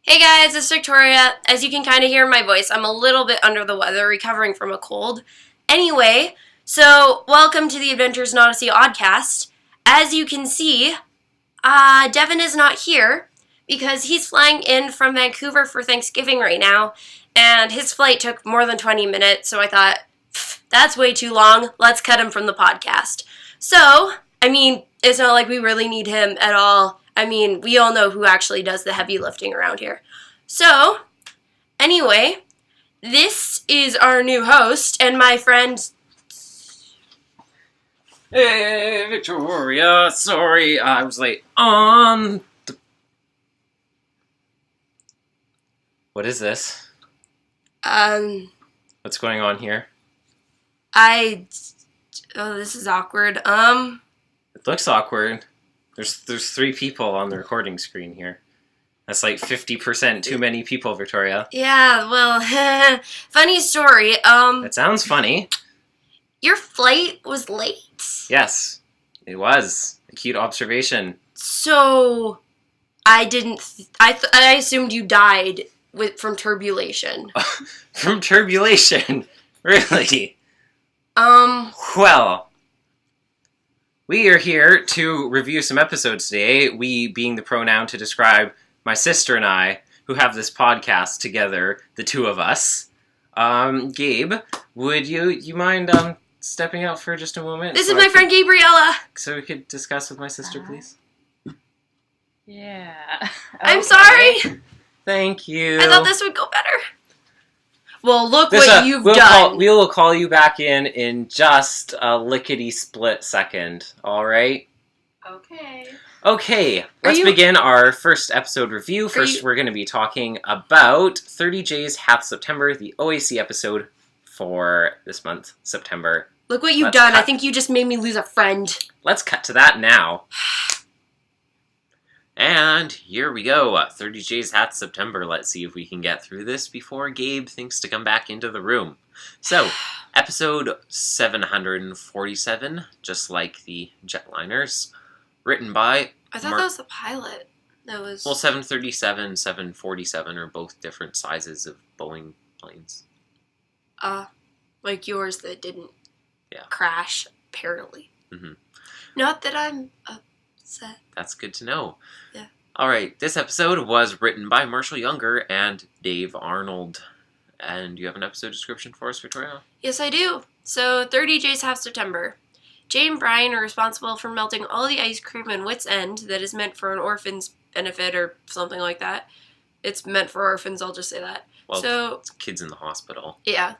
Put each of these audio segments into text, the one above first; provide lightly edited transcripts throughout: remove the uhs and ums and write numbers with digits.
Hey guys, it's Victoria. As you can kind of hear in my voice, I'm a little bit under the weather, recovering from a cold. Anyway, so welcome to the Adventures in Odyssey Oddcast. As you can see, Devin is not here because he's flying in from Vancouver for Thanksgiving right now, and his flight took more than 20 minutes, so I thought, that's way too long, let's cut him from the podcast. So, it's not like we really need him at all. We all know who actually does the heavy lifting around here. So, anyway, this is our new host and my friend. Hey, Victoria. Sorry, I was late on the... What is this? What's going on here? This is awkward. It looks awkward. There's 3 people on the recording screen here. That's like 50% too many people, Victoria. Yeah, well, funny story. That sounds funny. Your flight was late? Yes, it was. Acute observation. So, I assumed you died from turbulation. From turbulation? Really? Well, we are here to review some episodes today, we being the pronoun to describe my sister and I, who have this podcast together, the two of us. Gabe, would you mind stepping out for just a moment? This is my friend Gabriella. So we could discuss with my sister, please? Yeah. I'm sorry. Thank you. I thought this would go better. Well, look what you've done. We will call you back in just a lickety-split second, alright? Okay. Okay, let's begin our first episode review. First, we're going to be talking about 30 J's Hath September, the OAC episode for this month, September. Look what you've done. I think you just made me lose a friend. Let's cut to that now. And here we go. 30 J's Hath September. Let's see if we can get through this before Gabe thinks to come back into the room. So, episode 747, just like the jetliners, written by... I thought that was the pilot. Well, 737, 747 are both different sizes of Boeing planes. Like yours that didn't crash, apparently. Mm-hmm. Not that I'm upset. That's good to know. Yeah. Alright, this episode was written by Marshall Younger and Dave Arnold. And you have an episode description for us, Victoria? Yes, I do. So, 30 J's Half September. Jay and Brian are responsible for melting all the ice cream in Wits End that is meant for an orphan's benefit or something like that. It's meant for orphans, I'll just say that. Well, it's kids in the hospital. Yeah.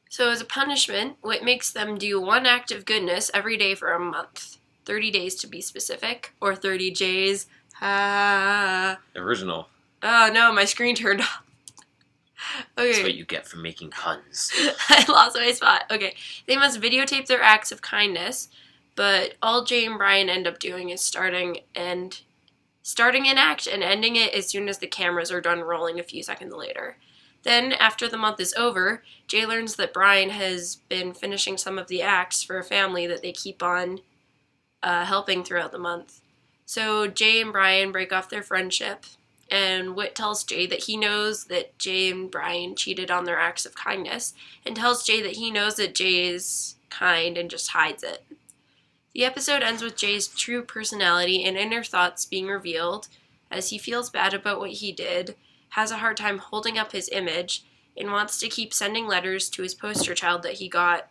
So as a punishment, Whit makes them do one act of goodness every day for a month. 30 days to be specific, or 30 J's. Original. Oh no, my screen turned off. Okay. That's what you get for making puns. I lost my spot. Okay. They must videotape their acts of kindness, but all Jay and Brian end up doing is starting an act and ending it as soon as the cameras are done rolling a few seconds later. Then, after the month is over, Jay learns that Brian has been finishing some of the acts for a family that they keep on helping throughout the month. So Jay and Brian break off their friendship, and Whit tells Jay that he knows that Jay and Brian cheated on their acts of kindness, and tells Jay that he knows that Jay is kind and just hides it. The episode ends with Jay's true personality and inner thoughts being revealed, as he feels bad about what he did, has a hard time holding up his image, and wants to keep sending letters to his poster child that he got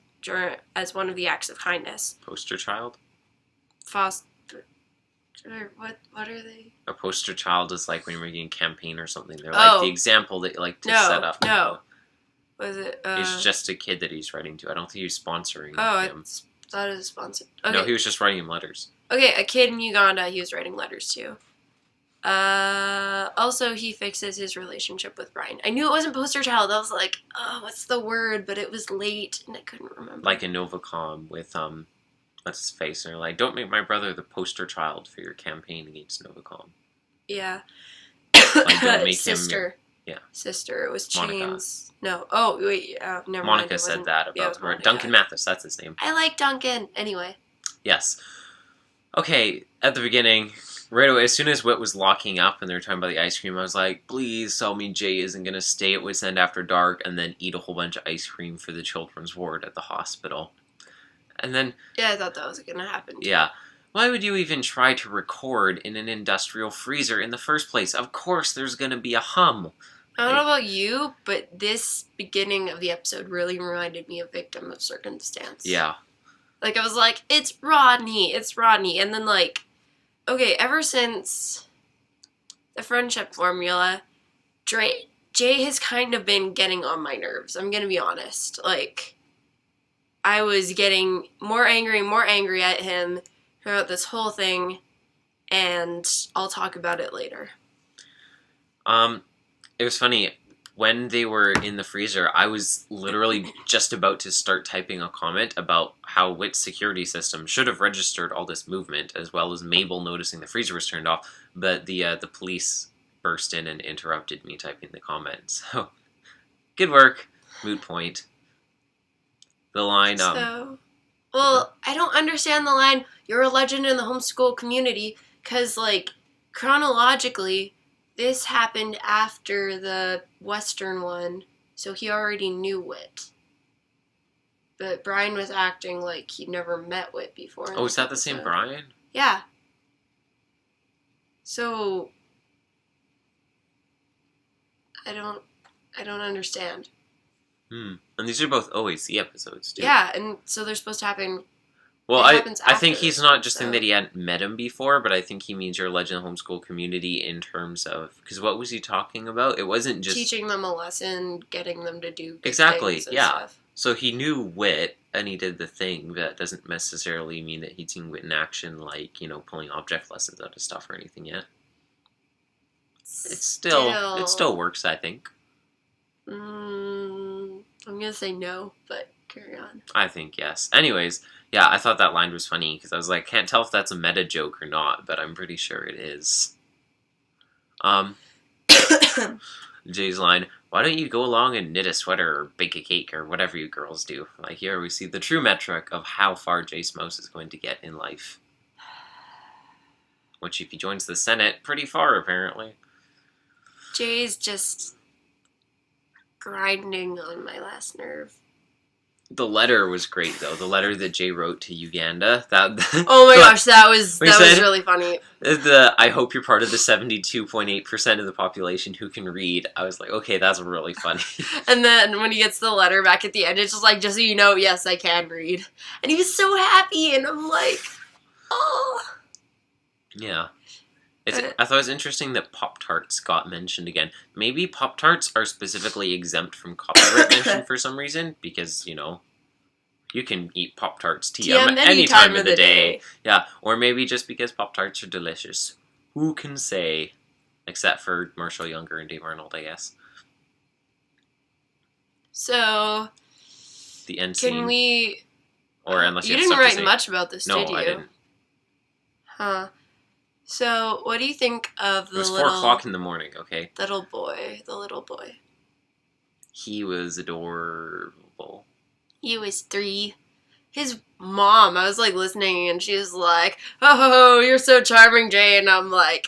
as one of the acts of kindness. Poster child? What are they? A poster child is like when you're making a campaign or something. They're like the example that you like to set up. No. Was it? It's just a kid that he's writing to. I don't think he's sponsoring him. I thought it was sponsored. Okay. No, he was just writing him letters. Okay, a kid in Uganda he was writing letters to. Also, he fixes his relationship with Brian. I knew it wasn't poster child. I was like, oh, what's the word? But it was late, and I couldn't remember. Like in Novacom with, what's his face? And they're like, don't make my brother the poster child for your campaign against Novacom. Yeah. Like, don't make Sister. Yeah. Sister. It was Monica. Chains. No. Oh, wait. Never mind. Monica said that about her. Duncan Mathis, that's his name. I like Duncan. Anyway. Yes. Okay, at the beginning, right away, as soon as Whit was locking up and they were talking about the ice cream, I was like, please tell me Jay isn't going to stay at Whit's End after dark and then eat a whole bunch of ice cream for the children's ward at the hospital. And then... Yeah, I thought that was going to happen. Yeah. Why would you even try to record in an industrial freezer in the first place? Of course there's going to be a hum. I don't know about you, but this beginning of the episode really reminded me of Victim of Circumstance. Yeah. Like, I was like, it's Rodney. And then, like, okay, ever since the friendship formula, Jay has kind of been getting on my nerves. I'm going to be honest. Like, I was getting more angry at him throughout this whole thing, and I'll talk about it later. It was funny. When they were in the freezer, I was literally just about to start typing a comment about how Whit's security system should have registered all this movement, as well as Mabel noticing the freezer was turned off, but the police burst in and interrupted me typing the comment. So, good work. Moot point. The line, Well, I don't understand the line, you're a legend in the homeschool community, because, like, chronologically, this happened after the Western one, so he already knew Whit. But Brian was acting like he'd never met Whit before. Oh, is that the same Brian? Yeah. So, I don't understand. And these are both OAC episodes, too. Yeah, and so they're supposed to happen... Well, I think he's not just saying that he hadn't met him before, but I think he means your Legend homeschool community in terms of... Because what was he talking about? It wasn't just... Teaching them a lesson, getting them to do good exactly, things and yeah. stuff. So he knew Whit, and he did the thing, but that doesn't necessarily mean that he'd seen Whit in action, like, pulling object lessons out of stuff or anything yet. It still works, I think. I'm gonna say no, but carry on. I think yes. Anyways, yeah, I thought that line was funny, because I was like, can't tell if that's a meta joke or not, but I'm pretty sure it is. Jay's line, why don't you go along and knit a sweater or bake a cake or whatever you girls do? Like, here we see the true metric of how far Jay Smose is going to get in life. Which, if he joins the Senate, pretty far, apparently. Jay's just grinding on my last nerve. The letter was great, though. The letter that Jay wrote to Uganda. Oh my gosh, that was really funny. I hope you're part of the 72.8% of the population who can read. I was like, okay, that's really funny. And then when he gets the letter back at the end, it's just like, just so you know, yes, I can read. And he was so happy, and I'm like, oh. Yeah. I thought it was interesting that Pop-Tarts got mentioned again. Maybe Pop-Tarts are specifically exempt from copyright mention for some reason, because, you can eat Pop-Tarts TM any time of the day. Yeah, or maybe just because Pop-Tarts are delicious. Who can say? Except for Marshall Younger and Dave Arnold, I guess. So, the end scene. Can we... Or unless you didn't write much about this, did you? No, I didn't. Huh. So, what do you think of the little... It was 4 o'clock in the morning, okay? The little boy. He was adorable. He was 3. His mom, I was, like, listening, and she was like, oh, you're so charming, Jay, and I'm like,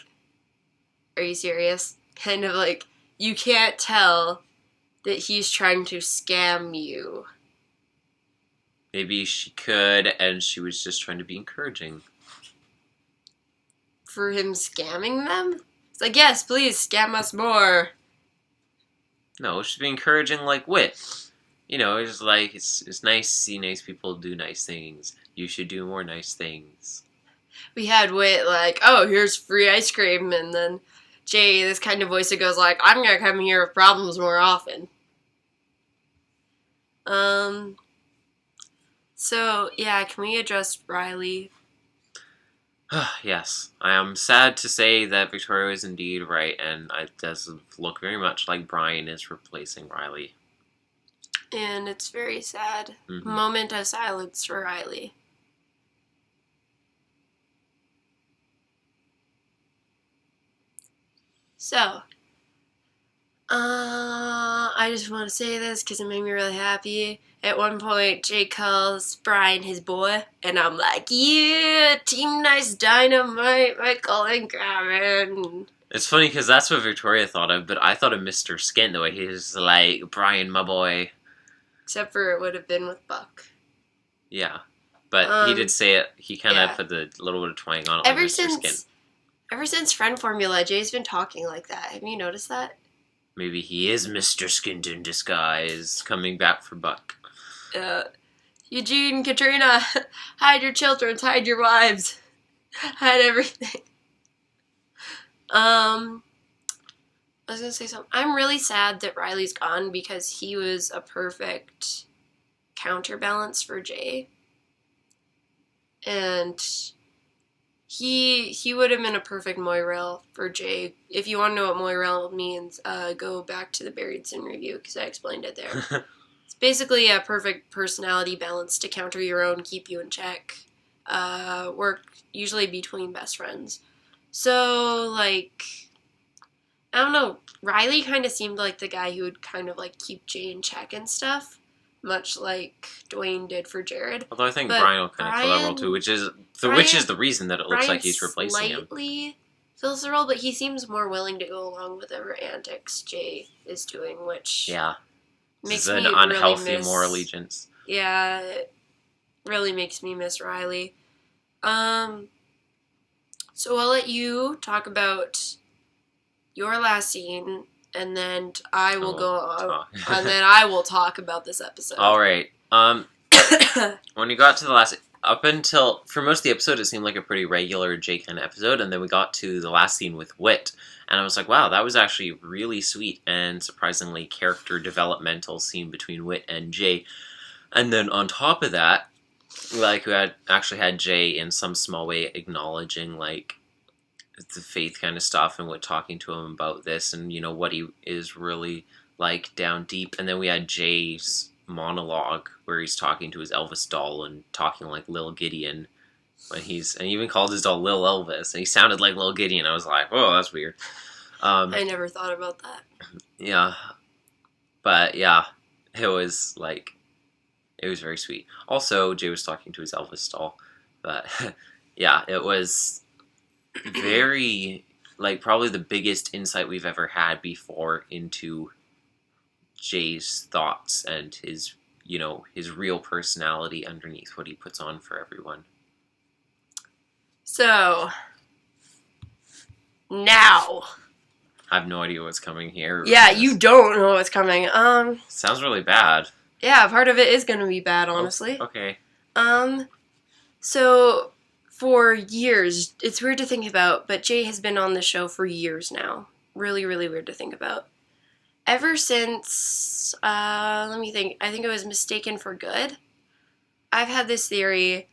are you serious? Kind of like, you can't tell that he's trying to scam you. Maybe she could, and she was just trying to be encouraging. For him scamming them? It's like, yes, please, scam us more. No, she's being encouraging like Whit. It's like, it's nice to see nice people do nice things. You should do more nice things. We had Whit like, oh, here's free ice cream, and then Jay, this kind of voice that goes like, I'm gonna come here with problems more often. So, yeah, can we address Riley? Yes, I am sad to say that Victoria is indeed right, and it does look very much like Brian is replacing Riley. And it's very sad. Mm-hmm. Moment of silence for Riley. So, I I just want to say this because it made me really happy. At one point, Jay calls Brian his boy, and I'm like, yeah, Team Nice Dynamite, Michael and Gavin. It's funny because that's what Victoria thought of, but I thought of Mr. Skin the way he was like, Brian, my boy. Except for it would have been with Buck. Yeah. But he did say it, he kind of put the little bit of twang on it like Mr. Skin. Ever since Friend Formula, Jay's been talking like that. Have you noticed that? Maybe he is Mr. Skin in disguise, coming back for Buck. Eugene, Katrina, hide your children, hide your wives, hide everything. I was gonna say something. I'm really sad that Riley's gone because he was a perfect counterbalance for Jay. And he would have been a perfect Moirail for Jay. If you want to know what Moirail means, go back to the Buried Sin review because I explained it there. It's basically a perfect personality balance to counter your own, keep you in check. Work usually between best friends. So, like, I don't know, Riley kind of seemed like the guy who would kind of, like, keep Jay in check and stuff, much like Dwayne did for Jared. Although I think Brian will kind of fill that role too, which is the reason that it looks like he's replacing him. Slightly fills the role, but he seems more willing to go along with whatever antics Jay is doing, which makes me an unhealthy really miss, more allegiance. Yeah, it really makes me miss Riley. So I'll let you talk about your last scene, and then I will go on, and then I will talk about this episode. All right. When you got to the last, up until for most of the episode, it seemed like a pretty regular Jay kind of episode, and then we got to the last scene with Wit, and I was like, wow, that was actually really sweet and surprisingly character developmental scene between Wit and Jay. And then on top of that, like, we had Jay in some small way acknowledging, like, the faith kind of stuff and talking to him about this and, you know, what he is really like down deep. And then we had Jay's monologue where he's talking to his Elvis doll and talking like Lil Gideon and he even called his doll Lil Elvis and he sounded like Lil Gideon. I was like, whoa, that's weird. I never thought about that. Yeah. But yeah, it was very sweet. Also, Jay was talking to his Elvis doll, but yeah, it was very, like, probably the biggest insight we've ever had before into Jay's thoughts and his, you know, his real personality underneath what he puts on for everyone. So, now. I have no idea what's coming here. Yeah, you don't know what's coming. Sounds really bad. Yeah, part of it is going to be bad, honestly. Oh, okay. So, for years, it's weird to think about, but Jay has been on the show for years now. Really, really weird to think about. Ever since, let me think, I think it was Mistaken for Good. I've had this theory,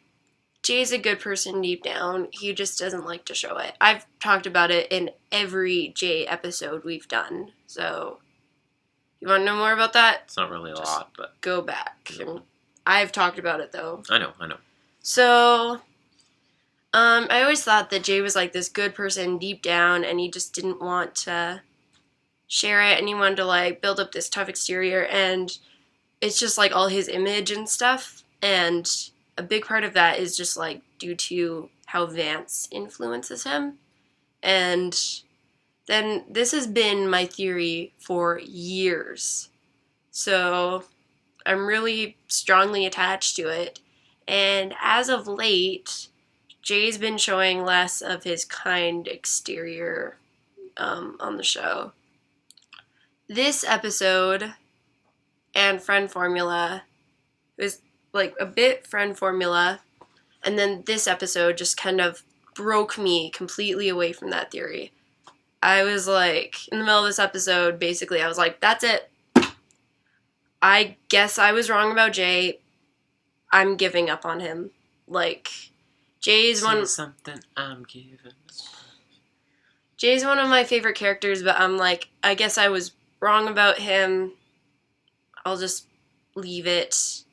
Jay's a good person deep down, he just doesn't like to show it. I've talked about it in every Jay episode we've done, so you want to know more about that? It's not really a lot, but go back. I've talked about it, though. I know. So, I always thought that Jay was like this good person deep down, and he just didn't want to share it, and he wanted to like build up this tough exterior, and it's just like all his image and stuff, and a big part of that is just like due to how Vance influences him, and then this has been my theory for years, so I'm really strongly attached to it, and as of late, Jay's been showing less of his kind exterior on the show. This episode and Friend Formula was like a bit Friend Formula, and then this episode just kind of broke me completely away from that theory. I was like, in the middle of this episode, basically, I was like, that's it. I guess I was wrong about Jay. I'm giving up on him. Like, Jay's one of my favorite characters, but I'm like, I guess I was wrong about him. I'll just leave it.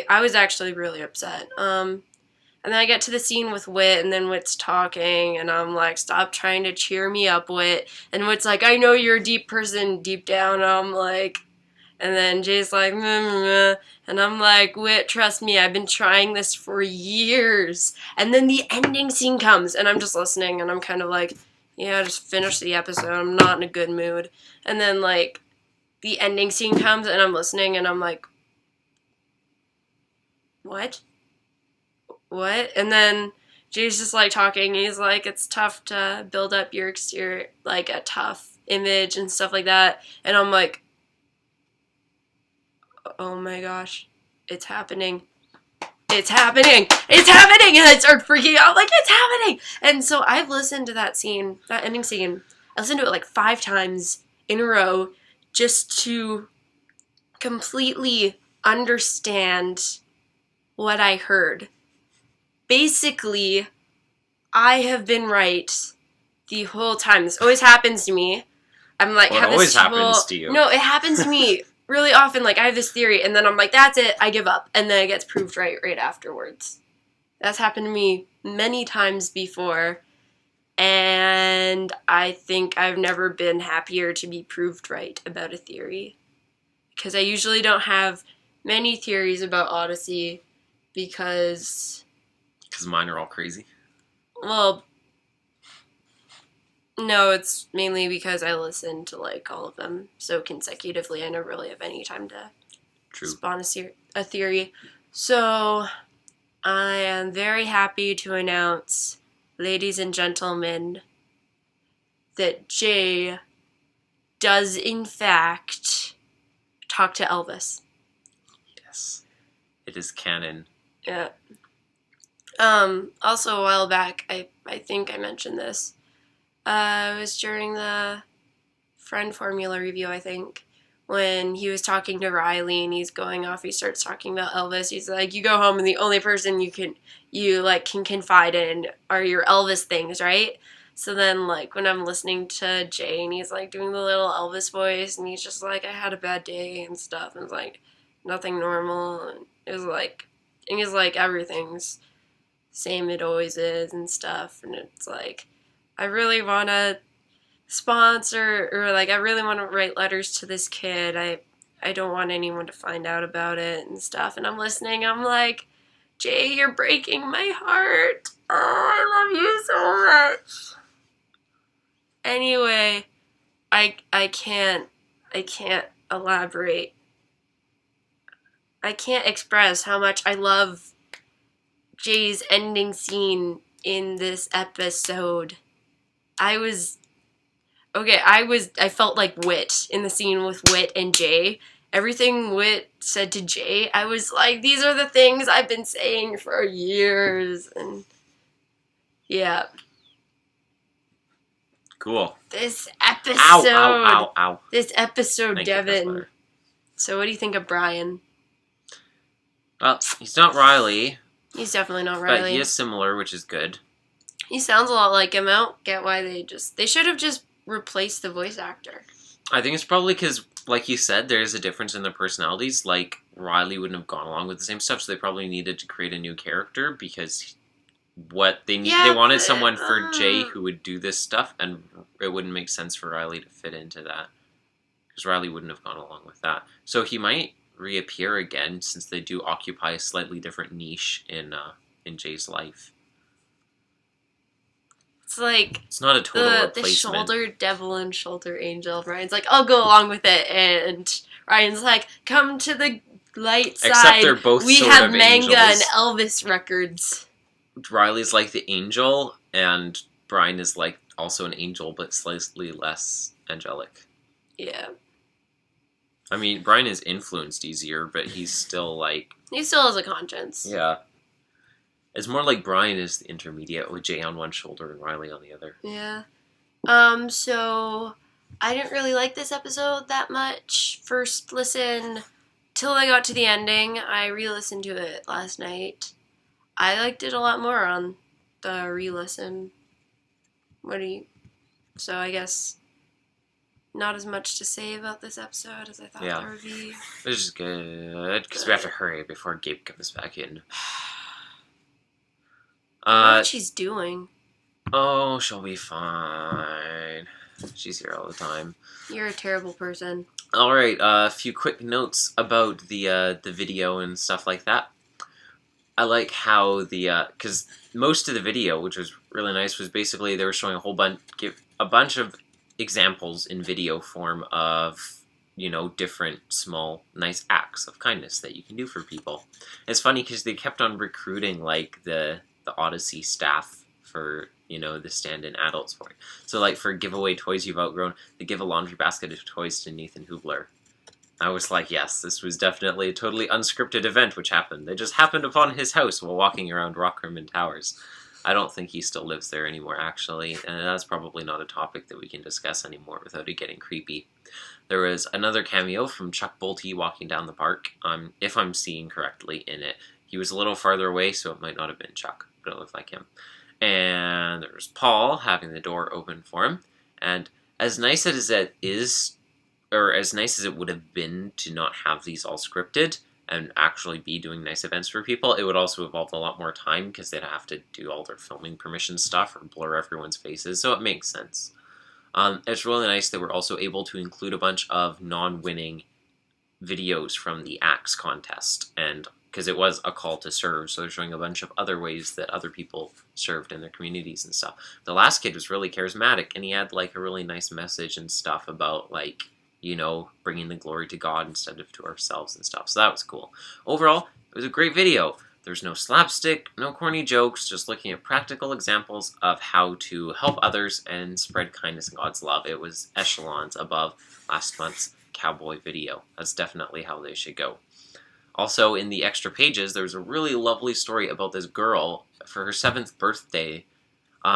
I was actually really upset. And then I get to the scene with Wit, and then Wit's talking, and I'm like, stop trying to cheer me up, Wit. And Wit's like, I know you're a deep person deep down. And I'm like, And then Jay's like, meh, meh, meh. And I'm like, Wit, trust me, I've been trying this for years. And then the ending scene comes, and I'm just listening, and I'm kind of like, yeah, just finish the episode. I'm not in a good mood. And then, like, the ending scene comes, and I'm listening, and I'm like, what? What? And then Jay's just, like, talking. He's like, it's tough to build up your exterior, like, a tough image and stuff like that. And I'm like, oh my gosh, it's happening. It's happening! It's happening! And I start freaking out like, it's happening! And so I've listened to that scene, that ending scene, I listened to it like 5 times in a row just to completely understand what I heard. Basically, I have been right the whole time. This always happens to me. I'm like, Well, it always happens to you. No, it happens to me really often. Like, I have this theory, and then I'm like, that's it, I give up. And then it gets proved right afterwards. That's happened to me many times before. And I think I've never been happier to be proved right about a theory. Because I usually don't have many theories about Odyssey because mine are all crazy. Well, no, it's mainly because I listen to, like, all of them so consecutively. I never really have any time to spawn a theory. So, I am very happy to announce, ladies and gentlemen, that Jay does, in fact, talk to Elvis. Yes. It is canon. Yeah. Also, a while back, I think I mentioned this. It was during the Friend Formula review, I think, when he was talking to Riley and he's going off, he starts talking about Elvis. He's like, you go home and the only person you can confide in are your Elvis things, right? So then, like, when I'm listening to Jay and he's, like, doing the little Elvis voice and he's just like, I had a bad day and stuff, and it's like, nothing normal, and it was like, and he's like, everything's same it always is and stuff, and it's like, I really want to sponsor, or like, I really want to write letters to this kid. I don't want anyone to find out about it and stuff. And I'm listening. I'm like, Jay, you're breaking my heart. Oh, I love you so much. Anyway, I can't elaborate. I can't express how much I love Jay's ending scene in this episode. I felt like Wit in the scene with Wit and Jay. Everything Wit said to Jay, I was like, these are the things I've been saying for years. And yeah. Cool. This episode. Ow. This episode, Thank Devin. you, So what do you think of Brian? well, he's not Riley. He's definitely not Riley. But he is similar, which is good. He sounds a lot like him. I don't get why they should have just replaced the voice actor. I think it's probably because, like you said, there's a difference in their personalities. Like, Riley wouldn't have gone along with the same stuff, so they probably needed to create a new character because they wanted someone for Jay who would do this stuff, and it wouldn't make sense for Riley to fit into that because Riley wouldn't have gone along with that. So he might reappear again since they do occupy a slightly different niche in Jay's life. It's like it's not a total replacement. The shoulder devil and shoulder angel. Ryan's like, I'll go along with it, and Ryan's like, come to the light side. Except they're both we sort have of manga angels. and Elvis records. Riley's like the angel, and Brian is like also an angel, but slightly less angelic. Yeah. I mean, Brian is influenced easier, but he's still like... He still has a conscience. Yeah. It's more like Brian is the intermediate with Jay on one shoulder and Riley on the other. Yeah. So I didn't really like this episode that much. First listen, till I got to the ending. I re-listened to it last night. I liked it a lot more on the re-listen. So I guess not as much to say about this episode as I thought there would be. This is good, because we have to hurry before Gabe comes back in. I don't know what she's doing. Oh, she'll be fine. She's here all the time. You're a terrible person. All right, a few quick notes about the video and stuff like that. I like how because most of the video, which was really nice, was basically they were showing a bunch of examples in video form of different small nice acts of kindness that you can do for people. It's funny because they kept on recruiting like the Odyssey staff for the stand-in adults for it. So like for giveaway toys you've outgrown, they give a laundry basket of toys to Nathan Hubler. I was like, yes, this was definitely a totally unscripted event which happened. They just happened upon his house while walking around Rockrimmon Towers. I don't think he still lives there anymore, actually, and that's probably not a topic that we can discuss anymore without it getting creepy. There was another cameo from Chuck Bolte walking down the park, if I'm seeing correctly in it. He was a little farther away, so it might not have been Chuck, but it looked like him. And there was Paul having the door open for him, and as nice as it is, or as nice as it would have been to not have these all scripted and actually be doing nice events for people, it would also involve a lot more time because they'd have to do all their filming permission stuff or blur everyone's faces, so it makes sense. It's really nice that we're also able to include a bunch of non-winning videos from the acts contest, and because it was a call to serve, so they're showing a bunch of other ways that other people served in their communities and stuff. The last kid was really charismatic, and he had like a really nice message and stuff about like bringing the glory to God instead of to ourselves and stuff. So that was cool. Overall, it was a great video. There's no slapstick, no corny jokes, just looking at practical examples of how to help others and spread kindness and God's love. It was echelons above last month's cowboy video. That's definitely how they should go. Also, in the extra pages, there's a really lovely story about this girl. For her 7th birthday,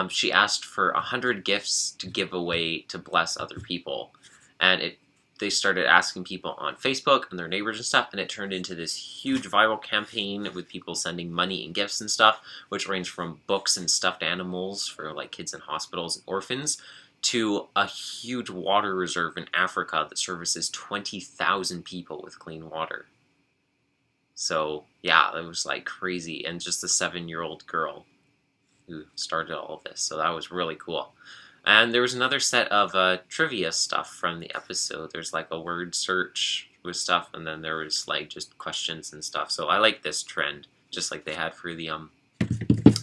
she asked for 100 gifts to give away to bless other people. And they started asking people on Facebook and their neighbors and stuff, and it turned into this huge viral campaign with people sending money and gifts and stuff, which ranged from books and stuffed animals for like kids in hospitals and orphans to a huge water reserve in Africa that services 20,000 people with clean water. So yeah, it was like crazy, and just a 7-year-old girl who started all of this, so that was really cool. And there was another set of trivia stuff from the episode. There's like a word search with stuff, and then there was like just questions and stuff. So I like this trend, just like they had for the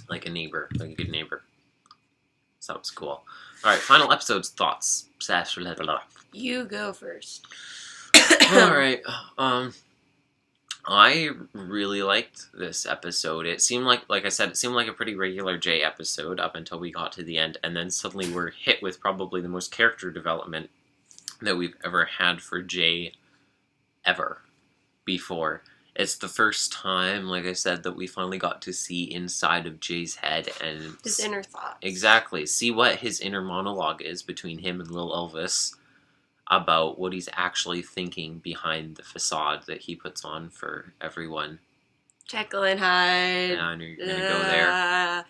like a neighbor, like a good neighbor. So that was cool. All right, final episode's thoughts. You go first. All right. I really liked this episode. It seemed like I said, it seemed like a pretty regular Jay episode up until we got to the end, and then suddenly we're hit with probably the most character development that we've ever had for Jay ever before. It's the first time, like I said, that we finally got to see inside of Jay's head and his inner thoughts. Exactly. See what his inner monologue is between him and Lil Elvis about what he's actually thinking behind the facade that he puts on for everyone. Jekyll and Hyde. Yeah, and you're gonna go there.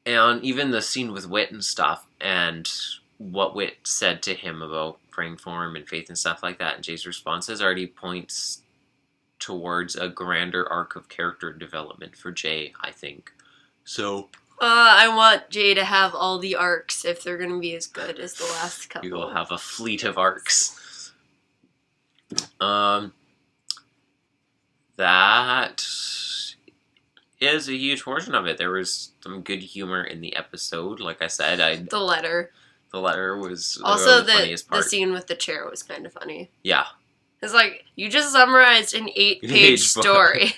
And even the scene with Whit and stuff, and what Whit said to him about praying for him and faith and stuff like that, and Jay's responses already points towards a grander arc of character development for Jay, I think. So I want Jay to have all the arcs if they're going to be as good as the last couple. You will have a fleet of arcs. That is a huge portion of it. There was some good humor in the episode. Like I said, the letter. The letter was also the funniest part. The scene with the chair was kind of funny. Yeah. It's like, you just summarized an 8-page story.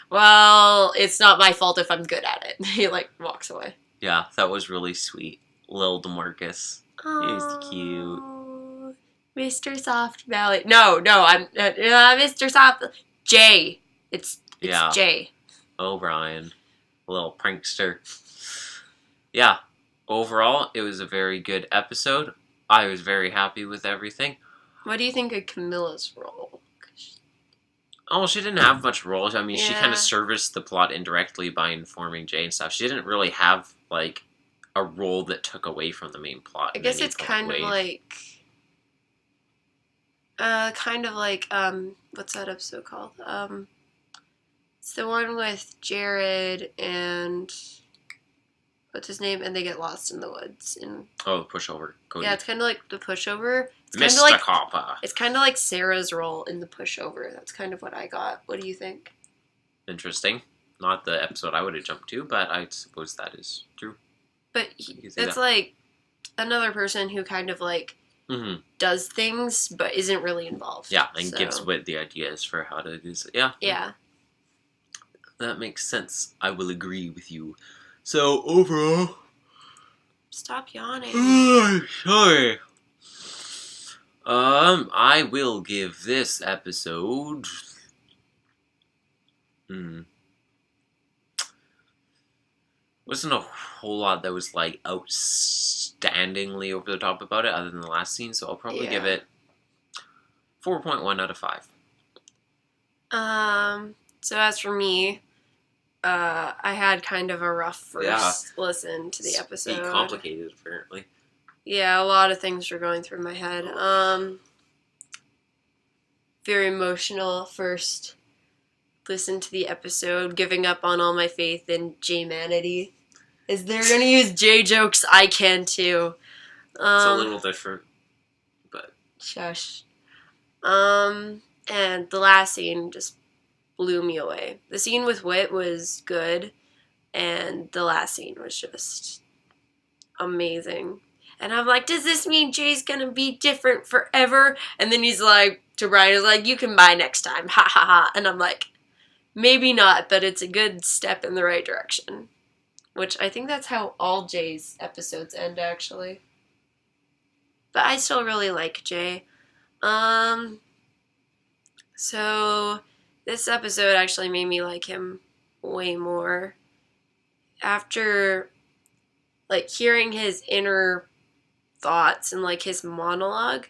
Well, it's not my fault if I'm good at it. He, like, walks away. Yeah, that was really sweet. Lil DeMarcus. He's cute. Mr. Soft Valley. No, I'm... Mr. Soft... Jay. It's Jay. O'Brien. A little prankster. Yeah. Overall, it was a very good episode. I was very happy with everything. What do you think of Camilla's role? Oh, she didn't have much role. I mean, she kind of serviced the plot indirectly by informing Jay and stuff. She didn't really have, like, a role that took away from the main plot. I guess it's kind of like... what's that episode called? It's the one with Jared and... what's his name, and they get lost in the woods. And Oh, pushover. Cody. yeah, it's kind of like the pushover. It's Mr. Like, Copper. it's kind of like Sarah's role in the pushover. That's kind of what I got. What do you think? Interesting. Not the episode I would have jumped to, but I suppose that is true. But it's like another person who kind of like does things, but isn't really involved. Yeah, and gives what the ideas for how to do it. Yeah. Yeah. That makes sense. I will agree with you. So, overall... Stop yawning. Sorry. I will give this episode... Wasn't a whole lot that was, like, outstandingly over the top about it, other than the last scene, so I'll probably give it 4.1 out of 5. So as for me, I had kind of a rough first listen to the episode. It's complicated, apparently. Yeah, a lot of things were going through my head. Very emotional first listen to the episode, giving up on all my faith in J-manity. Is there gonna use J jokes? I can too. It's a little different, but... Shush. And the last scene just blew me away. The scene with Wit was good, and the last scene was just amazing. And I'm like, does this mean Jay's gonna be different forever? And then he's like, to Brian, he's like, you can buy next time, ha ha ha. And I'm like, maybe not, but it's a good step in the right direction. Which I think that's how all Jay's episodes end, actually. But I still really like Jay. So this episode actually made me like him way more. After, like, hearing his inner thoughts and, like, his monologue,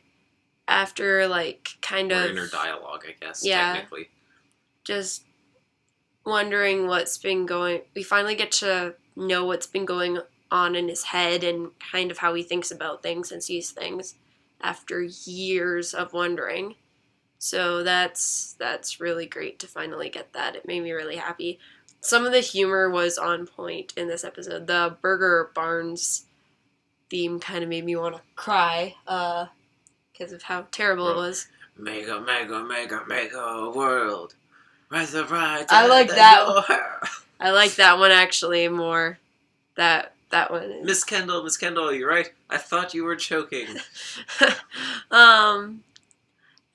after, like, kind of... inner dialogue, I guess, yeah, technically. Just wondering what's been going... We finally get to know what's been going on in his head and kind of how he thinks about things and sees things after years of wondering. So that's really great to finally get that. It made me really happy. Some of the humor was on point in this episode. The Burger Barnes theme kind of made me want to cry because of how terrible it was. Mega world. I like that. I like that one actually more. That one is... Miss Kendall, you're right. I thought you were choking.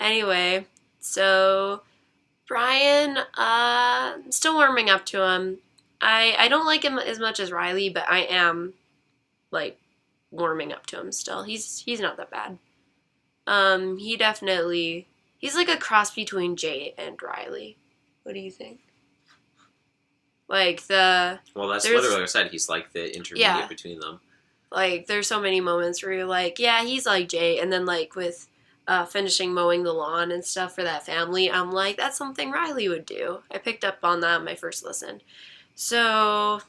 Anyway, so Brian, still warming up to him. I don't like him as much as Riley, but I am like warming up to him still. He's not that bad. He's like a cross between Jay and Riley. What do you think? Like Well, that's literally what I said. He's like the intermediate between them. Like, there's so many moments where you're like, yeah, he's like Jay, and then like with finishing mowing the lawn and stuff for that family, I'm like, that's something Riley would do. I picked up on that on my first listen. So,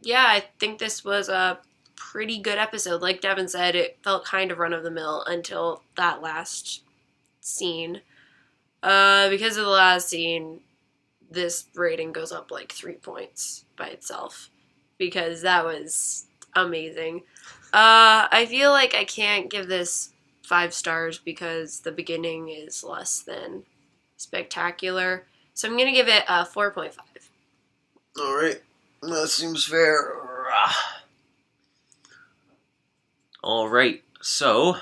yeah, I think this was a pretty good episode. Like Devin said, it felt kind of run-of-the-mill until that last scene. Because of the last scene, this rating goes up like 3 points by itself. Because that was amazing. I feel like I can't give this 5 stars because the beginning is less than spectacular. So I'm going to give it a 4.5. Alright, that seems fair. Alright, so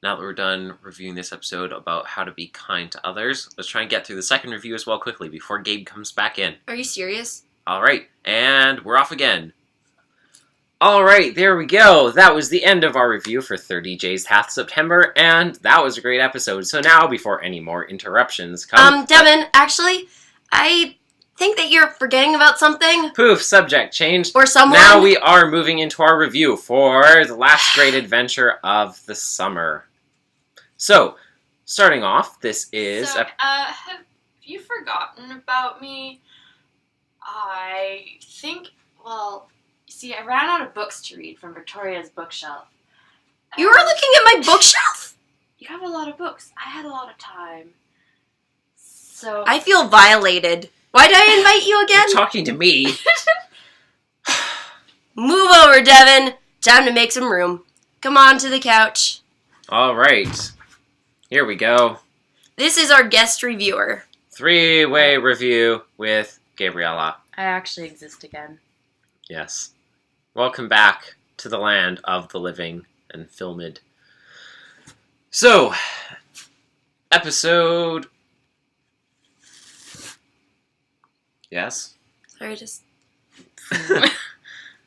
now that we're done reviewing this episode about how to be kind to others, let's try and get through the second review as well quickly before Gabe comes back in. Are you serious? Alright, and we're off again. Alright, there we go. That was the end of our review for 30 Days Past September, and that was a great episode. So now, before any more interruptions come... Devin, actually, I think that you're forgetting about something. Poof, subject changed. Or someone. Now we are moving into our review for the last great adventure of the summer. So, starting off, this is... have you forgotten about me? I think, well... See, I ran out of books to read from Victoria's bookshelf. You were looking at my bookshelf? You have a lot of books. I had a lot of time. So... I feel violated. Why did I invite you again? You're talking to me. Move over, Devin. Time to make some room. Come on to the couch. All right. Here we go. This is our guest reviewer. 3-way review with Gabriella. I actually exist again. Yes. Welcome back to the land of the living and filmed. So, episode... Yes? Sorry, just...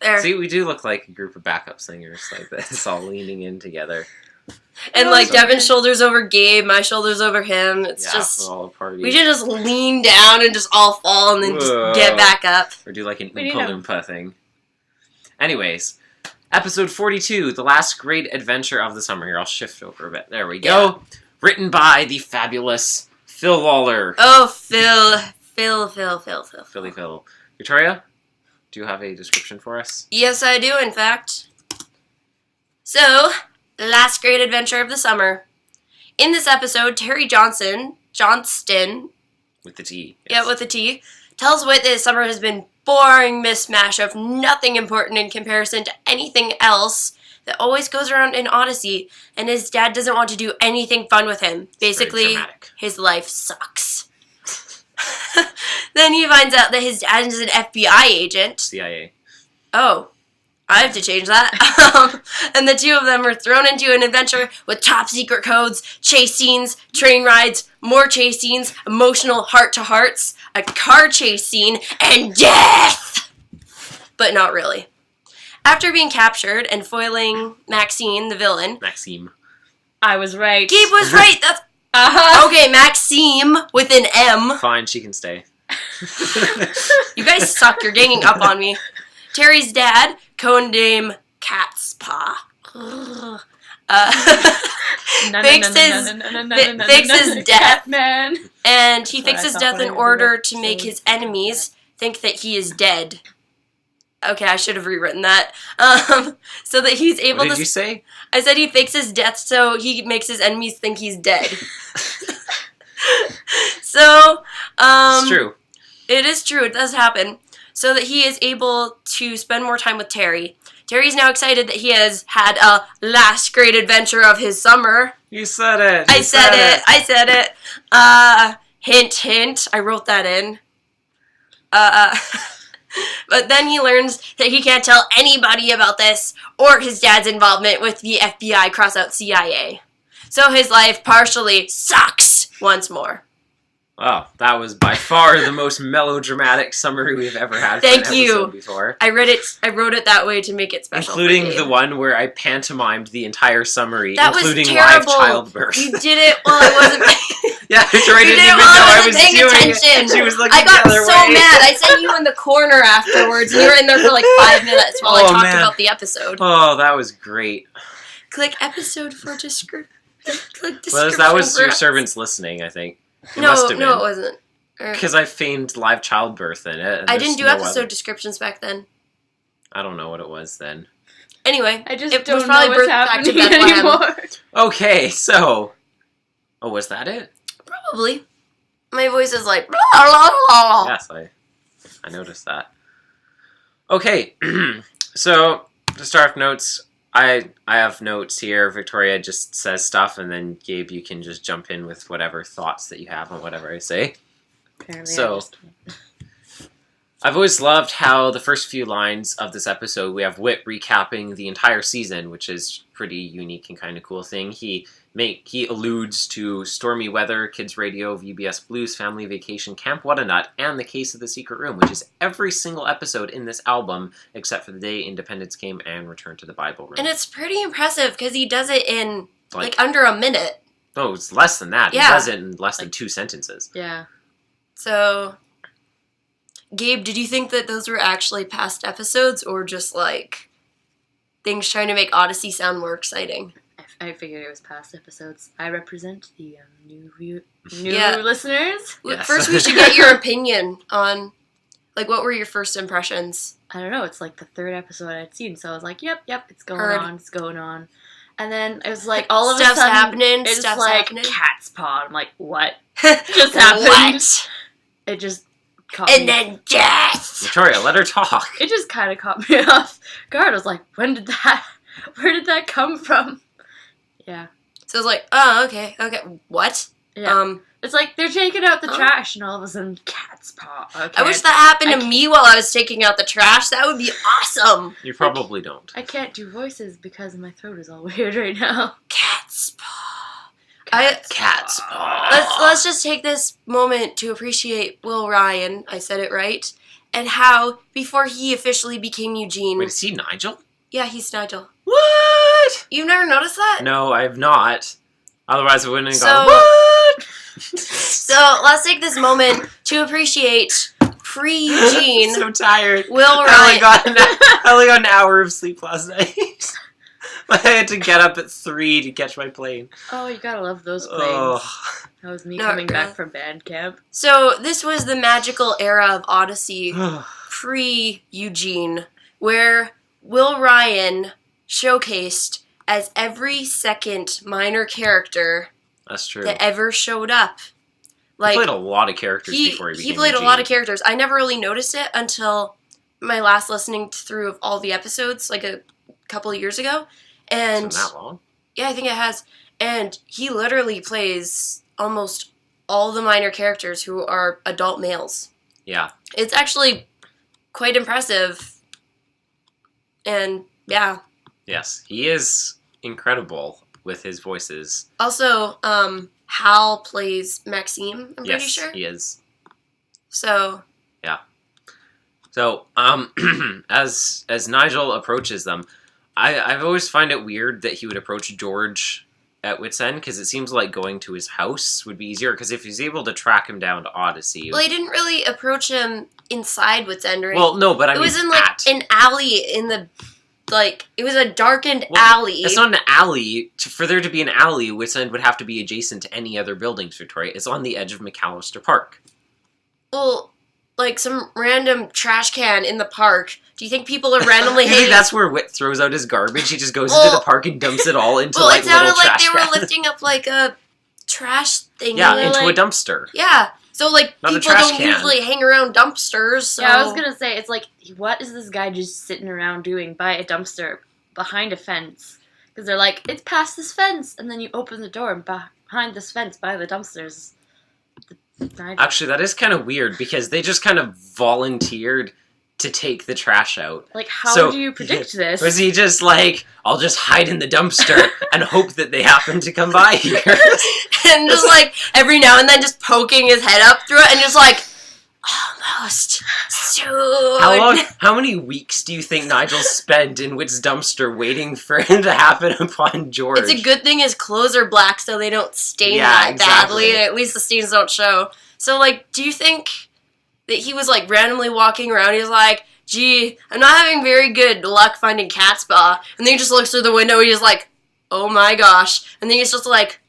There. See, we do look like a group of backup singers like this, all leaning in together. And Devin's shoulders over Gabe, my shoulders over him. It's just... all a party. We should just lean down and just all fall and then just get back up. Or do like an Oompa Loompa thing. Anyways, episode 42, The Last Great Adventure of the Summer. Here, I'll shift over a bit. There we go. Yeah. Written by the fabulous Phil Waller. Oh, Phil. Philly Phil. Victoria, do you have a description for us? Yes, I do, in fact. So, Last Great Adventure of the Summer. In this episode, Terry Johnston, With the T. Yes. yeah, with a T, tells Whit that summer has been boring mishmash of nothing important in comparison to anything else that always goes around in Odyssey, and his dad doesn't want to do anything fun with him. Basically, his life sucks. Then he finds out that his dad is an FBI agent. CIA. Oh, I have to change that. And the two of them are thrown into an adventure with top secret codes, chase scenes, train rides, more chase scenes, emotional heart-to-hearts, a car chase scene, and death! But not really. After being captured and foiling Maxine, the villain... Maxime. I was right. Gabe was right! That's... Okay, Maxime with an M. Fine, she can stay. You guys suck. You're ganging up on me. Terry's dad, codename Cat's Paw, fixes death, man. And he fixes death in order to make his enemies think that he is dead. Okay, I should have rewritten that. So that he's able to... What did you say? I said he fixes death so he makes his enemies think he's dead. So, it's true. It is true. It does happen. So that he is able to spend more time with Terry. Terry's now excited that he has had a last great adventure of his summer. You said it. I said it. Hint, hint. I wrote that in. But then he learns that he can't tell anybody about this or his dad's involvement with the FBI / CIA. So his life partially sucks once more. Wow, that was by far the most melodramatic summary we've ever had. Thank for an you. episode before. I wrote it that way to make it special. Including the one where I pantomimed the entire summary, that including was live terrible. childbirth. You did it while I wasn't. Yeah, Victoria You didn't did it even while know I I was wasn't paying doing attention. it. She was looking I got the other so way. mad. I sent you in the corner afterwards, and you were in there for like 5 minutes while I talked about the episode. Oh, that was great. Click episode for description. Click description. Well, that was your servants listening, I think. It No, must have been. it wasn't. Because I feigned live childbirth in it. I didn't do episode descriptions back then. I don't know what it was then. Anyway, I just it don't was probably know what's birthed back to happening Bethlehem. anymore. Okay, so... Oh, was that it? Probably. My voice is like... Blah, blah, blah. Yes, I noticed that. Okay, so to start off notes, I have notes here. Victoria just says stuff, and then Gabe, you can just jump in with whatever thoughts that you have on whatever I say. Apparently So, I've always loved how the first few lines of this episode, we have Whit recapping the entire season, which is pretty unique and kind of cool thing. He alludes to stormy weather, kids radio, VBS Blues, family vacation, Camp What a Nut, and the case of the secret room, which is every single episode in this album, except for the day Independence came and Return to the Bible Room. And it's pretty impressive because he does it in like under a minute. Oh, it's less than that. Yeah. He does it in less than 2 sentences. Yeah. So, Gabe, did you think that those were actually past episodes or just like things trying to make Odyssey sound more exciting? I figured it was past episodes. I represent the new Yeah. listeners. Yes. First, we should get your opinion on, like, what were your first impressions? I don't know. It's like the 3rd episode I'd seen, so I was like, "Yep, it's going Heard. on, it's going on." And then it was like all of Stuff's a sudden, happening. it's Stuff's like happening. cat's paw. I'm like, "What just happened?" What? It just caught And me. then death! Victoria, let her talk. It just kind of caught me off guard. I was like, where did that come from? Yeah. So I was like, oh, okay. What? Yeah. It's like they're taking out the trash and all of a sudden cat's paw. Okay. I wish that happened to me while I was taking out the trash. That would be awesome. You probably don't. I can't do voices because my throat is all weird right now. Cat's paw. Cat's paw. Let's just take this moment to appreciate Will Ryan. I said it right. And how, before he officially became Eugene... Wait, is he Nigel? Yeah, he's Nigel. What? You've never noticed that? No, I have not. Otherwise, I wouldn't have So- gone, what? So, let's take this moment to appreciate pre-Eugene So tired. Will I Ryan. only got an hour of sleep last night. I had to get up at 3 to catch my plane. Oh, you gotta love those planes. Oh. That was me Not coming really. back from band camp. So, this was the magical era of Odyssey, pre-Eugene, where Will Ryan showcased as every second minor character That's true. that ever showed up. He played a lot of characters before he became played Eugene. a lot of characters. I never really noticed it until my last listening through of all the episodes, like a couple of years ago. And It's been that long? yeah, I think it has. And he literally plays almost all the minor characters who are adult males. Yeah. It's actually quite impressive. And yeah. Yes. He is incredible with his voices. Also, Hal plays Maxime, I'm yes, pretty sure. he is. So So, as Nigel approaches them, I've always find it weird that he would approach George at wit's end, because it seems like going to his house would be easier, because if he's able to track him down to Odyssey... well, he didn't really approach him inside Wits End or Well, no, but I mean, it was in like an alley in the it was a darkened alley. It's not an alley. For there to be an alley, Wits End would have to be adjacent to any other buildings, Victoria. It's on the edge of McAllister Park. Well, like some random trash can in the park. Do you think people are randomly You think hitting? that's where Wit throws out his garbage? He just goes into the park and dumps it all into Well, like it sounded little like trash they were cans. lifting up like a trash thing. Yeah, and they're, into like, a dumpster. Yeah. So like Not a people trash don't can. usually hang around dumpsters. So. Yeah, I was gonna say, it's like, what is this guy just sitting around doing by a dumpster behind a fence? Because they're like, it's past this fence, and then you open the door, and behind this fence, by the dumpsters. Actually, that is kind of weird, because they just kind of volunteered to take the trash out. Like, how So, do you predict this? Was he just like, I'll just hide in the dumpster and hope that they happen to come by here? And just like every now and then just poking his head up through it and just like almost soon. How many weeks do you think Nigel spent in Wit's dumpster waiting for it to happen upon George? It's a good thing his clothes are black so they don't stain Yeah, that exactly. badly. At least the stains don't show. So like, do you think that he was like randomly walking around? He's like, gee, I'm not having very good luck finding cat's paw. And then he just looks through the window and he's like, oh my gosh. And then he's just like,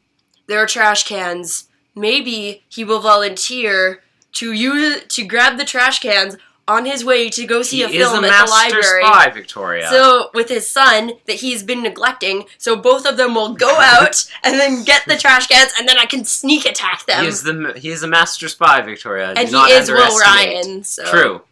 there are trash cans. Maybe he will volunteer to grab the trash cans on his way to go see a film at the library. He is a master spy, Victoria. So, with his son that he's been neglecting, so both of them will go out and then get the trash cans, and then I can sneak attack them. He is a master spy, Victoria. And Do not he is Will underestimate. Ryan, so... True.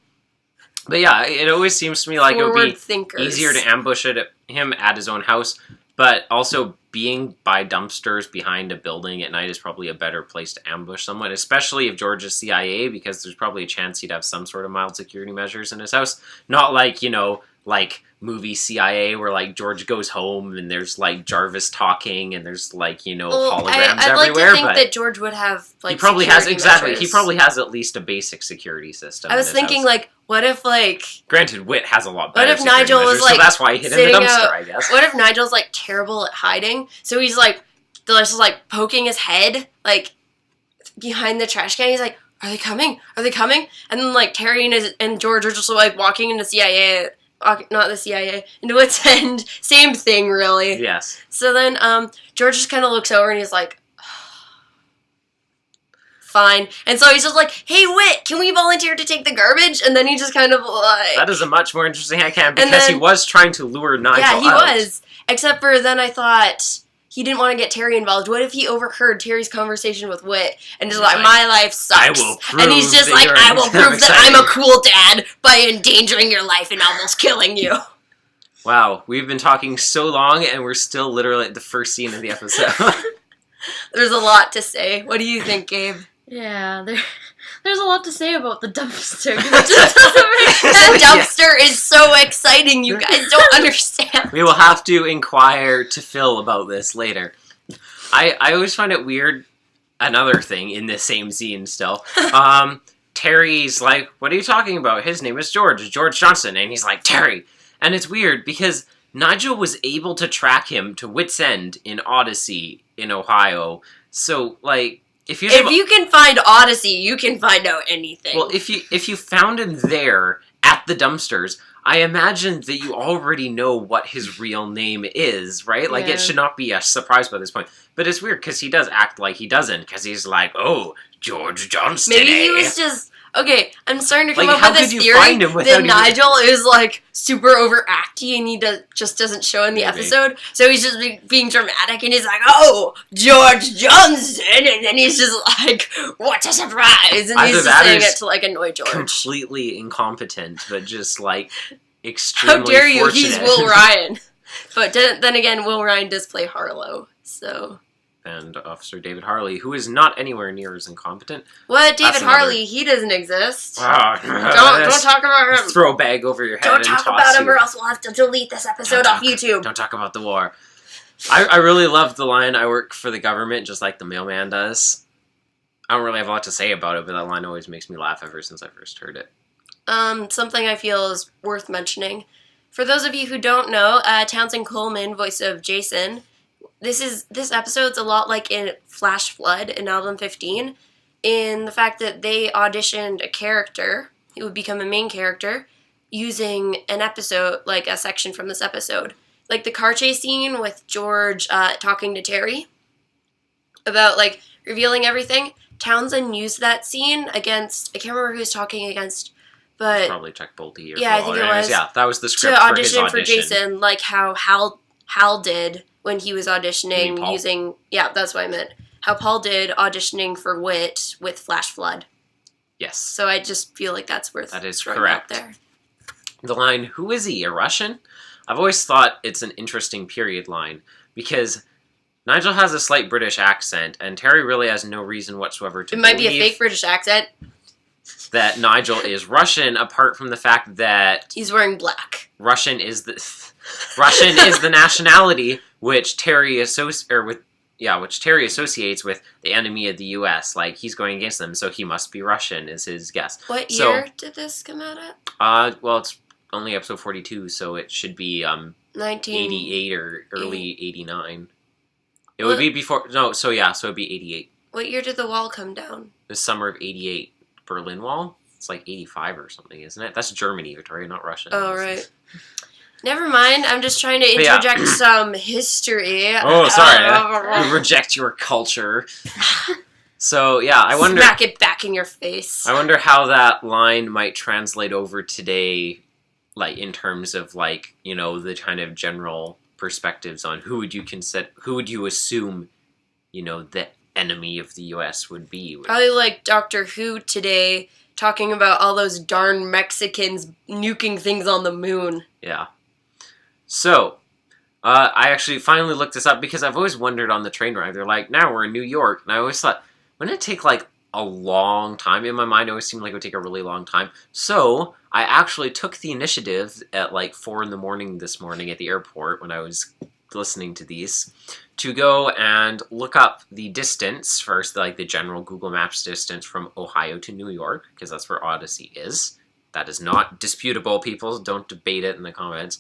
But yeah, it always seems to me like it would be thinkers. easier to ambush him at his own house, but also being by dumpsters behind a building at night is probably a better place to ambush someone, especially if George is CIA, because there's probably a chance he'd have some sort of mild security measures in his house. Not like, like movie CIA where like George goes home and there's like Jarvis talking and there's like, holograms I'd like everywhere. to think but that George would have like he probably has security measures. He probably has at least a basic security system. I was in his thinking house. like, what if like Granted, Wit has a lot What better if security Nigel was, measures, like, so that's why he hid in the sitting dumpster, out- I guess. what if Nigel's like terrible at hiding? So he's like just like poking his head like behind the trash can. He's like, "Are they coming? Are they coming?" And then like Terry and George are just like walking into CIA, not the CIA, into Wits End. Same thing, really. Yes. So then George just kind of looks over and he's like, fine. And so he's just like, hey, Wit, can we volunteer to take the garbage? And then he just kind of like... That is a much more interesting account And because he then- was trying to lure Nigel yeah, he out. was. Except for then I thought, he didn't want to get Terry involved. What if he overheard Terry's conversation with Whit and just He's like, my life sucks. I will prove and he's just that like, you're I will prove that exciting. I'm a cool dad by endangering your life and almost killing you. Wow, we've been talking so long and we're still literally at the first scene of the episode. There's a lot to say. What do you think, Gabe? Yeah, there's a lot to say about the dumpster. 'Cause it just doesn't make sense. The dumpster is so exciting. You guys don't understand. We will have to inquire to Phil about this later. I always find it weird, another thing in this same scene still. Terry's like, what are you talking about? His name is George Johnson. And he's like, Terry. And it's weird because Nigel was able to track him to Wits End in Odyssey in Ohio. So, like, if you can find Odyssey, you can find out anything. Well, if you found him there at the dumpsters, I imagine that you already know what his real name is, right? Like, Yeah. it should not be a surprise by this point. But it's weird, because he does act like he doesn't, because he's like, oh, George Johnston. Maybe he was just... Okay, I'm starting to come Like, up how with this could you theory find him without that even- Nigel is, like, super overacty and he just doesn't show in the Maybe. episode. So he's just being dramatic and he's like, oh, George Johnson! And then he's just like, what a surprise! And Either he's just that or saying he's it to, like, annoy George. completely incompetent, but just, like, How extremely dare you? fortunate. He's Will Ryan. But then again, Will Ryan does play Harlow, so... And Officer David Harley, who is not anywhere near as incompetent. What? David That's another- Harley? He doesn't exist. Don't Don't talk about him. Throw a bag over your head Don't and talk toss about him you. or else we'll have to delete this episode off YouTube. Don't talk about the war. I really love the line, I work for the government, just like the mailman does. I don't really have a lot to say about it, but that line always makes me laugh ever since I first heard it. Something I feel is worth mentioning. For those of you who don't know, Townsend Coleman, voice of Jason, this episode's a lot like in Flash Flood in album 15, in the fact that they auditioned a character who would become a main character using an episode, like a section from this episode. Like the car chase scene with George talking to Terry about, like, revealing everything. Townsend used that scene against, I can't remember who he was talking against, but... Probably Chuck Bolte or Yeah, I Paul think it Anderson. was. Yeah, that was the script to for his audition audition. for Jason, like how Hal did when he was You mean auditioning Paul? using... Yeah, that's what I meant. How Paul did auditioning for Wit with Flash Flood. Yes. So I just feel like that's worth That is throwing correct. out there. The line, who is he, a Russian? I've always thought it's an interesting period line, because Nigel has a slight British accent, and Terry really has no reason whatsoever to It might be a believe fake British accent. that Nigel is Russian, apart from the fact that He's wearing black. Russian is the nationality which Terry associates with the enemy of the U.S. Like, he's going against them, so he must be Russian, is his guess. What So- year did this come out at? Well, it's only episode 42, so it should be 19... 88 or early 89. It would be before... No, so it'd be 88. What year did the wall come down? The summer of 88. Berlin Wall? It's like 85 or something, isn't it? That's Germany, Victoria, not Russia. Oh, right. Never mind. I'm just trying to But yeah. interject some history. Oh, sorry. We reject your culture. So, yeah, I wonder... Smack it back in your face. I wonder how that line might translate over today, like, in terms of, like, you know, the kind of general perspectives on who would you assume, you know, the enemy of the U.S. would be. Probably like Doctor Who today, talking about all those darn Mexicans nuking things on the moon. Yeah. So, I actually finally looked this up because I've always wondered on the train ride. They're like, now we're in New York. And I always thought, wouldn't it take, like, a long time? In my mind, it always seemed like it would take a really long time. So, I actually took the initiative at, like, 4 in the morning this morning at the airport when I was listening to these to go and look up the distance first, like the general Google Maps distance from Ohio to New York, because that's where Odyssey is. That is not disputable, people. Don't debate it in the comments.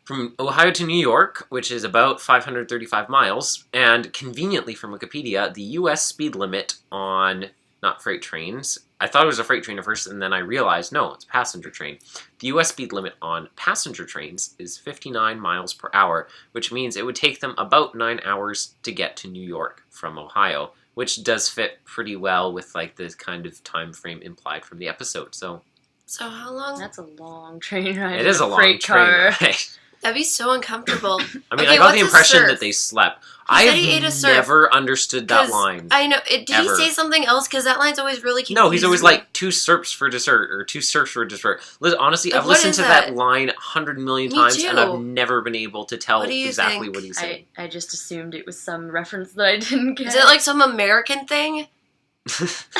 From Ohio to New York, which is about 535 miles, and conveniently from Wikipedia, the U.S. speed limit on, not freight trains, I thought it was a freight train at first, and then I realized, no, it's a passenger train. The U.S. speed limit on passenger trains is 59 miles per hour, which means it would take them about 9 hours to get to New York from Ohio, which does fit pretty well with, like, the kind of time frame implied from the episode, so... So how long? That's a long train ride. It is a long freight train car. ride. That'd be so uncomfortable. I mean, Okay, I got what's the a impression surf? that they slept. He said he ate a I've surf. never understood that 'Cause line. I know. Did Ever. he say something else? Because that line's always really confusing. No, he's always like, 2 serps for dessert, or 2 serps for dessert. Honestly, Like, I've what listened is to that? that line 100 million Me times, too. and I've never been able to tell What do you exactly think? what he's saying. I just assumed it was some reference that I didn't get. Is it like some American thing?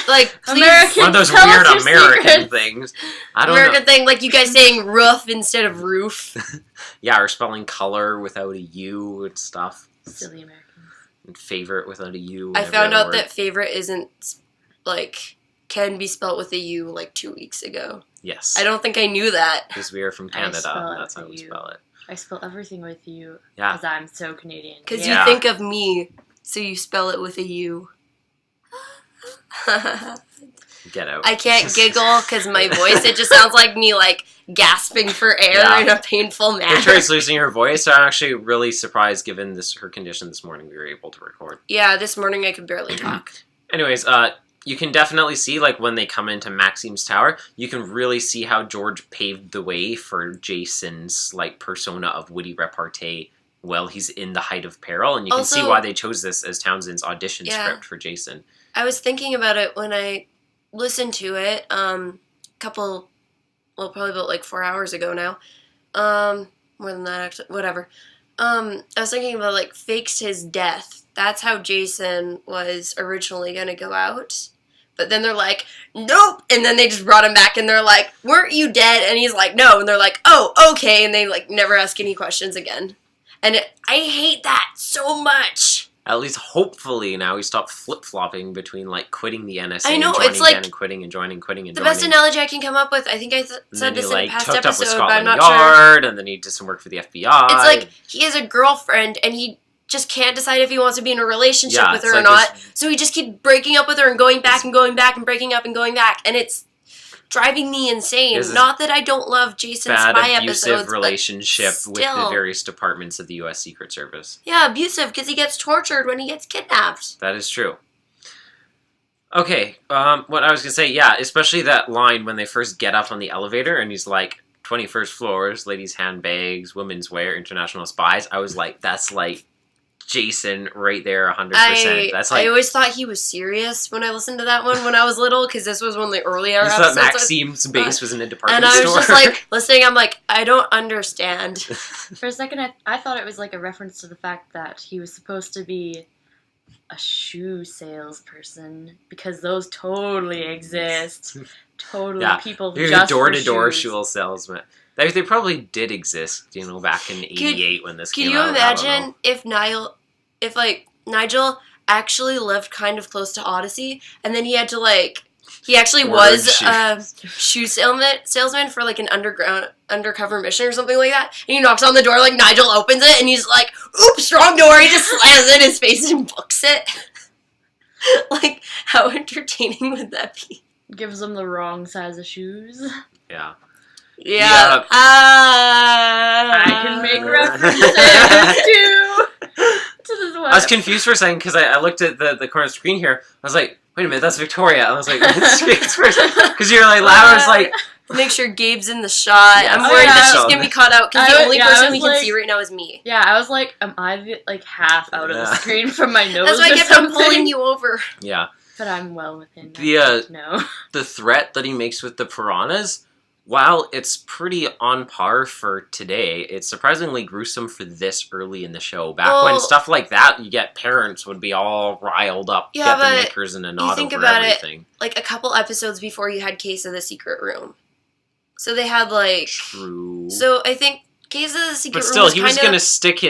Like, please, American? One of those Tell weird us your American secrets. things. I don't American know. thing, like you guys saying roof instead of roof. Yeah, or spelling color without a U and stuff. Silly Americans. And favorite without a U. I and every found other out word. that favorite isn't, like, can be spelt with a U, like, 2 weeks ago. Yes. I don't think I knew that. Because we are from I Canada, spell and it that's how with we a U. spell it. I spell everything with you Yeah. because I'm so Canadian. Because Yeah. you think of me, so you spell it with a U. Get out. I can't giggle because my voice, it just sounds like me, like, gasping for air Yeah. in a painful manner. Victoria's losing her voice, so I'm actually really surprised given her condition this morning we were able to record. Yeah, this morning I could barely talk. Anyways, you can definitely see, like, when they come into Maxime's tower, you can really see how George paved the way for Jason's, like, persona of witty repartee while he's in the height of peril, and you can see Also- why they chose this as Townsend's audition Yeah. script for Jason. I was thinking about it when I listened to it, probably about like 4 hours ago now. More than that, actually, whatever. I was thinking about, like, faked his death. That's how Jason was originally gonna go out. But then they're like, nope! And then they just brought him back and they're like, weren't you dead? And he's like, no. And they're like, oh, okay. And they, like, never ask any questions again. And I hate that so much. At least, hopefully, now he stopped flip-flopping between, like, quitting the NSA I know, and joining it's like again and quitting and joining, quitting and The joining. best analogy I can come up with, I think I And said then this he, in like, a past hooked up with episode, but I'm Scotland not sure. Yard, and then he did some work for the FBI. It's like he has a girlfriend and he just can't decide if he wants to be in a relationship Yeah, with it's her or like not. this- So he just keeps breaking up with her and going back and going back and breaking up and going back. And it's driving me insane. There's this Not that I don't love Jason's bad spy abusive episodes, relationship with the still. various departments of the U.S. Secret Service. but yeah, abusive because he gets tortured when he gets kidnapped. That is true. Okay, what I was gonna say, yeah, especially that line when they first get up on the elevator and he's like, 21st floors, ladies' handbags, women's wear, international spies. I was like, that's like Jason right there, 100%. That's like, I always thought he was serious when I listened to that one when I was little because this was one of the earlier you episodes. thought Maxime's base was in a department And I was store. just like, listening, I'm like, I don't understand. For a second, I thought it was like a reference to the fact that he was supposed to be a shoe salesperson because those totally exist. Totally, Yeah. people You're just a door-to-door for shoes. shoe salesman. They probably did exist, back in '88 when this Can came you out. I don't know. imagine if Nigel actually lived kind of close to Odyssey, and then he had to he actually Ordered was a shoe salesman for like an undercover mission or something like that. And he knocks on the door, like Nigel opens it, and he's like, "Oops, wrong door." He just slams it in his face and books it. Like, how entertaining would that be? Gives them the wrong size of shoes. Yeah. Yeah. I can make references to this one. I was confused for a second because I looked at the corner of the screen here. I was like, wait a minute, that's Victoria. And I was like, because you're like loud. I was like, Make sure Gabe's in the shot. Yes. I'm worried yeah. that she's gonna be caught out because the only I person we was can like- see right now is me. Yeah, I was like, am I half out of the Yeah. screen from my nose? That's why I or kept on something? pulling you over. yeah. But I'm well within. The, No. The threat that he makes with the piranhas, while it's pretty on par for today, it's surprisingly gruesome for this early in the show. Back when Well- stuff like that, you get parents would be all riled up, Yeah, get the but knickers in a knot think over about it, everything. Like a couple episodes before you had Case of the Secret Room. So they had like True. So I think Case of the Secret But Room still, was he was kinda, gonna stick he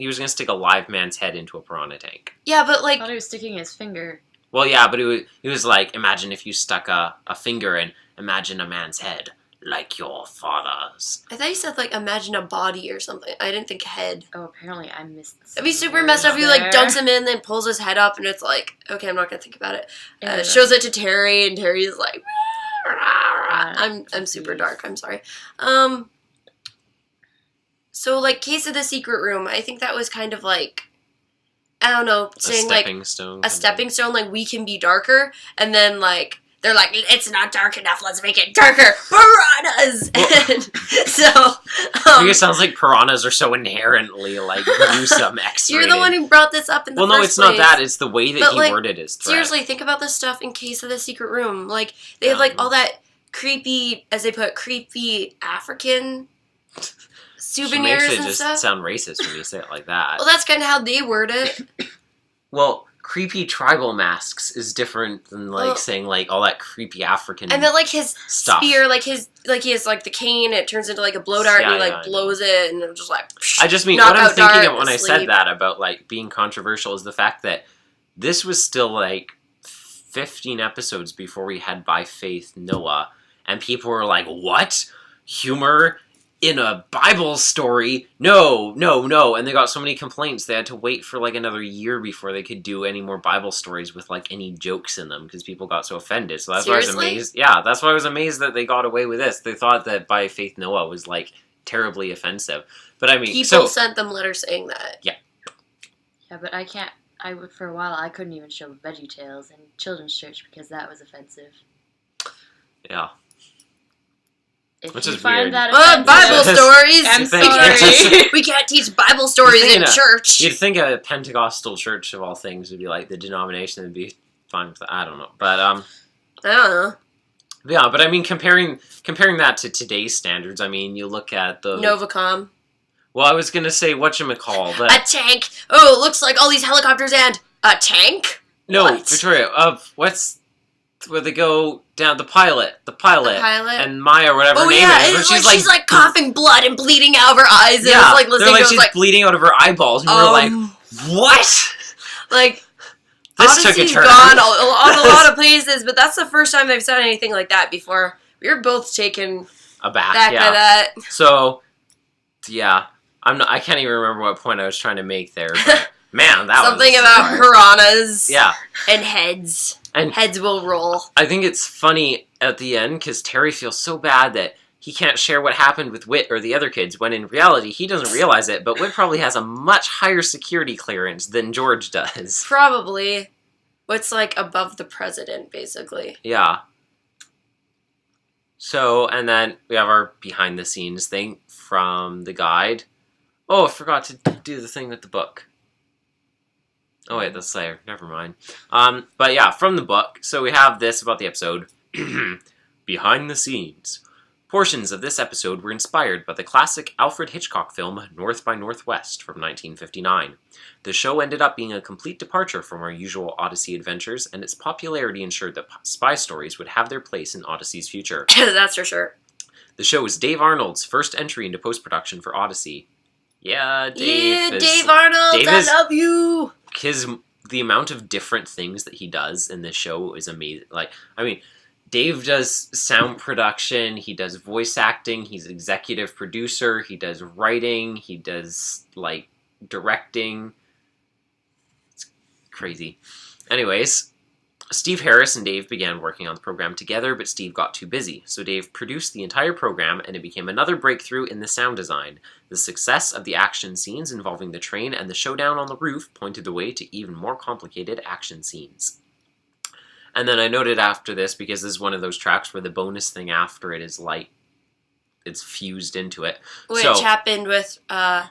was gonna stick a live man's head into a piranha tank. Yeah, but I like thought he was sticking his finger. Well, yeah, but he was like, imagine if you stuck a finger in, imagine a man's head, like your father's. I thought you said like imagine a body or something. I didn't think head. Oh, apparently I missed. It'd be super messed up if he like dunks him in, then pulls his head up, and it's like, okay, I'm not gonna think about it. Shows it to Terry, and Terry's like, I'm super dark. I'm sorry. So like Case of the Secret Room, I think that was kind of like, I don't know, saying like stepping stone. a stepping stone, like we can be darker, and then like they're like, it's not dark enough, let's make it darker. Piranhas! And so... I think it sounds like piranhas are so inherently, like, gruesome, X-rated. You're the one who brought this up in the first place. Well, no, it's not that. It's the way that he worded his threat. Seriously, think about this stuff in Case of the Secret Room. Like, they have, like, all that creepy, as they put, creepy African souvenirs and stuff. She makes it just sound racist when you say it like that. Well, that's kind of how they word it. Well, creepy tribal masks is different than, like, saying, like, all that creepy African and then, like, his stuff. Spear, like, he has, like, the cane, it turns into, like, a blow dart, and he, like, blows it, and I'm just like, I just mean, what I'm thinking of when I said that about, like, being controversial is the fact that this was still, like, 15 episodes before we had By Faith Noah, and people were like, what? Humor in a Bible story? No, and they got so many complaints they had to wait for like another year before they could do any more Bible stories with like any jokes in them because people got so offended. So that's why I was amazed. Yeah, that's why I was amazed that they got away with this. They thought that By Faith Noah was like terribly offensive. But I mean, people sent them letters saying that. Yeah. Yeah, but for a while I couldn't even show VeggieTales in children's church because that was offensive. Yeah. Which is find weird. That Bible stories. I'm sorry. We can't teach Bible stories in church. You'd think a Pentecostal church of all things would be like the denomination that would be fine with that. I don't know. But I don't know. Yeah, but I mean comparing that to today's standards, I mean you look at the Novacom. Well, I was gonna say whatchamacall, but a tank. Oh, it looks like all these helicopters and a tank? No, what? Victoria, what's where they go down the pilot, and Maya, whatever her name is. She's like coughing blood and bleeding out of her eyes. And yeah, it's like listening she's like bleeding out of her eyeballs, and we're like, what? Like, this Odyssey's took a turn. gone on a lot of places, but that's the first time they've said anything like that before. We were both taken aback by that. So, yeah, I can't even remember what point I was trying to make there. But man, that something was about piranhas. Yeah, and heads. And heads will roll. I think it's funny at the end because Terry feels so bad that he can't share what happened with Whit or the other kids, when in reality he doesn't realize it, but Whit probably has a much higher security clearance than George does. Probably. What's like above the president, basically. Yeah. So, and then we have our behind the scenes thing from the guide. Oh, I forgot to do the thing with the book. Oh wait, that's Slayer. Never mind. But yeah, from the book. So we have this about the episode. Behind the scenes. Portions of this episode were inspired by the classic Alfred Hitchcock film North by Northwest from 1959. The show ended up being a complete departure from our usual Odyssey adventures, and its popularity ensured that spy stories would have their place in Odyssey's future. That's for sure. The show was Dave Arnold's first entry into post-production for Odyssey. Yeah, Dave. Yeah, Dave Arnold, I love you! The amount of different things that he does in this show is amazing. Like, I mean, Dave does sound production, he does voice acting, he's executive producer, he does writing, he does, like, directing. It's crazy. Anyways, Steve Harris and Dave began working on the program together, but Steve got too busy, so Dave produced the entire program, and it became another breakthrough in the sound design. The success of the action scenes involving the train and the showdown on the roof pointed the way to even more complicated action scenes. And then I noted after this, because this is one of those tracks where the bonus thing after it is like, it's fused into it. Which happened with, I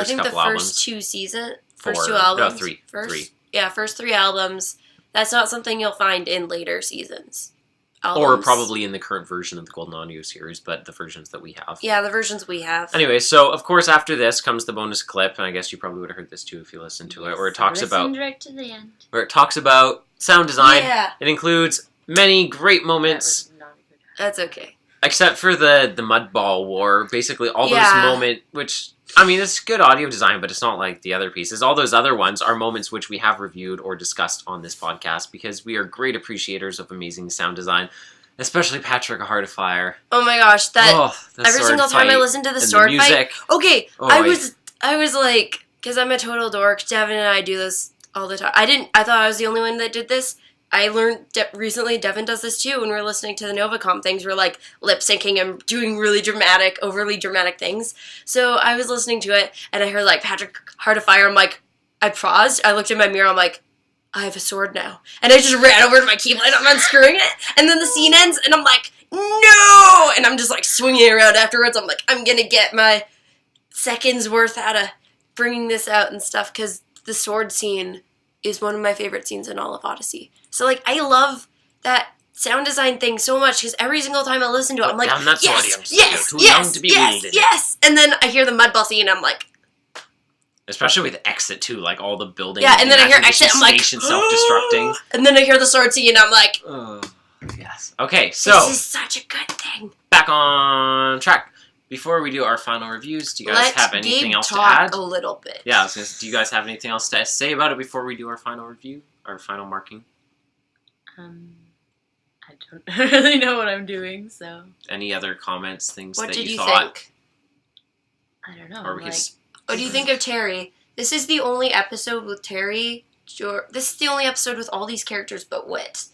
think the first two albums. No, three. Yeah, first 3 albums. That's not something you'll find in later seasons. Or probably in the current version of the Golden Audio series, but the versions that we have. Yeah, the versions we have. Anyway, so of course after this comes the bonus clip, and I guess you probably would have heard this too if you listened to it, where it talks about right to the end. Where it talks about sound design. Yeah. It includes many great moments. That's okay. Except for the mud ball war, basically all those moments, which, I mean, it's good audio design, but it's not like the other pieces. All those other ones are moments which we have reviewed or discussed on this podcast because we are great appreciators of amazing sound design, especially Patrick, A Heart of Fire. Oh my gosh, every single time I listen to the sword fight. Okay, I was like, because I'm a total dork, Devin and I do this all the time. I thought I was the only one that did this. I learned recently, Devin does this too, when we're listening to the Novacom things. We're like lip syncing and doing really dramatic, overly dramatic things. So I was listening to it and I heard like Patrick, Heart of Fire. I'm like, I paused. I looked in my mirror. I'm like, I have a sword now. And I just ran over to my keyblade, I'm unscrewing it, and then the scene ends, and I'm like, no! And I'm just like swinging around afterwards. I'm like, I'm gonna get my seconds worth out of bringing this out and stuff, because the sword scene is one of my favorite scenes in all of Odyssey. So, like, I love that sound design thing so much, because every single time I listen to it, I'm like, yes! And then I hear the mud ball scene, and I'm like... Especially with Exit, too, like, all the buildings. Yeah, and then I hear Exit, I'm like... self-destructing. And then I hear the sword scene, and I'm like... Yes. Okay, so... This is such a good thing. Back on track. Before we do our final reviews, do you guys have anything else to add? a little bit. Yeah, I was gonna say, do you guys have anything else to say about it before we do our final review? Our final marking? I don't really know what I'm doing, so... Any other comments, things What that did you you thought? think? I don't know. Or we could... What do you think of Terry? This is the only episode with Terry. This is the only episode with all these characters but Wit.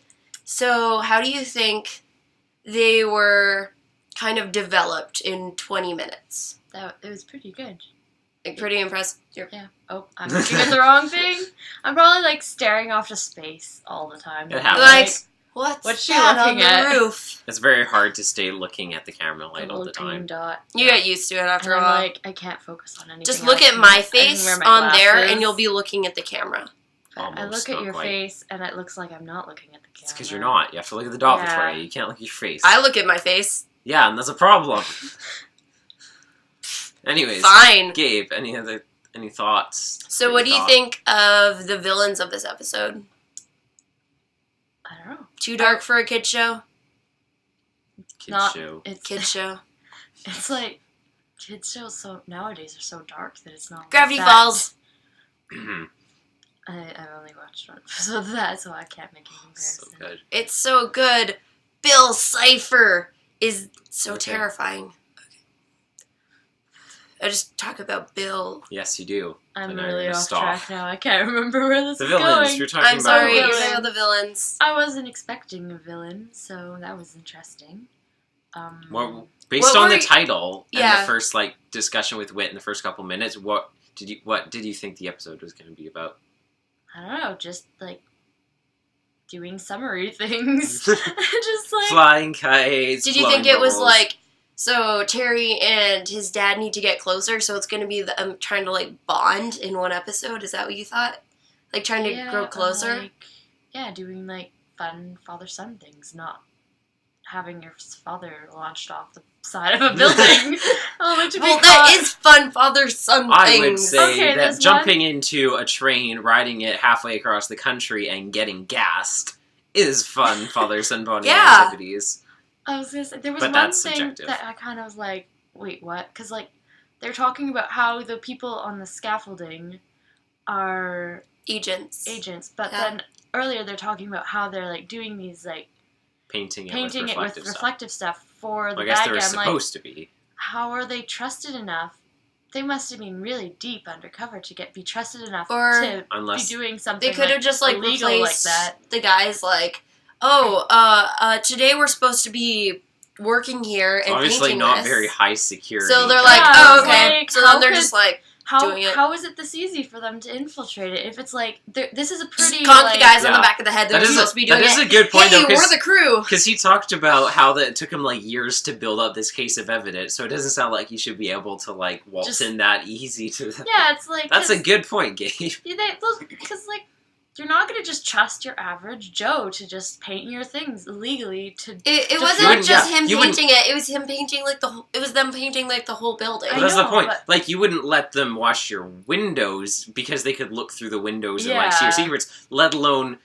So, how do you think they were kind of developed in 20 minutes? It was pretty good. Like, pretty impressive. Yeah. Oh, I'm looking at the wrong thing. I'm probably, like, staring off to space all the time. It happens. Like, what's she that looking on at? the roof? It's very hard to stay looking at the camera light The all little the green time. dot. You get used to it after a And while. I'm like, I can't focus on anything. Just look else. at my I face can wear my on there, glasses. and you'll be looking at the camera. But I Almost, look at not your quite. face, and it looks like I'm not looking at the camera. It's because you're not. You have to look at the dot Yeah. Victoria. You can't look at your face. I look at my face. Yeah, and that's a problem. Anyways, Fine. Gabe, any thoughts? So what do you think of the villains of this episode? I don't know. Too dark for a kid show? Not- show. It's Kid show. It's like kids shows nowadays are so dark that it's not. Gravity like that. Falls. I've only watched one episode of that, so I can't make a comparison. So good. It's so good. Bill Cipher is so Okay. terrifying. I just talk about Bill. Yes, you do. I'm And I'm really gonna off stop. track now. I can't remember where this The is villains. going. You're talking I'm about sorry, the you're villains. talking about the villains. I wasn't expecting a villain, so that was interesting. Well, based What on were the you- title and Yeah. the first discussion with Wit in the first couple minutes, what did you think the episode was going to be about? I don't know, just like doing summary things. Just like Flying kites. Did you blowing think it was bubbles. like, so Terry and his dad need to get closer, so it's going to be trying to like bond in one episode? Is that what you thought? Like trying to grow or, closer? like, doing like fun father-son things, not having your father launched off the side of a building. Only to be Well, caught. that is fun father-son I things. would say Okay, that there's jumping into a train, riding it halfway across the country, and getting gassed is fun father-son bonding Yeah. activities. I was gonna say, there was But one that's thing subjective. that I kind of was like, wait, what? Because, like, they're talking about how the people on the scaffolding are Agents. but Yeah. then earlier they're talking about how they're, like, doing these, like, Painting it painting with it reflective with stuff. reflective stuff for the Well, I guess bad they were guy. I'm like, supposed to be. how are they trusted enough? They must have been really deep undercover to be trusted enough Or- to Unless be doing something They could have just like illegal replaced like that. the guys like, today we're supposed to be working here and obviously painting not this. very high security. So they're like, Yeah, oh it's okay. like, So then how they're could- just like, doing it. How is it this easy for them to infiltrate it? If it's like this is a just pretty conk like, the guys on Yeah. the back of the head. They're That is supposed to be doing that is it. a good point Hey, though, we're the crew. because he talked about how that it took him like years to build up this case of evidence, so it doesn't sound like he should be able to like waltz Just- in that easy to the... Yeah, it's like That's a good point, Gabe. because like you're not gonna just trust your average Joe to just paint your things illegally to. It You wasn't wouldn't- just yeah, him you wouldn't- painting it. It was him painting like the whole. It was them painting like the whole building. I But that's the know, point. but- Like, you wouldn't let them wash your windows because they could look through the windows and like see your Yeah. secrets. Let alone,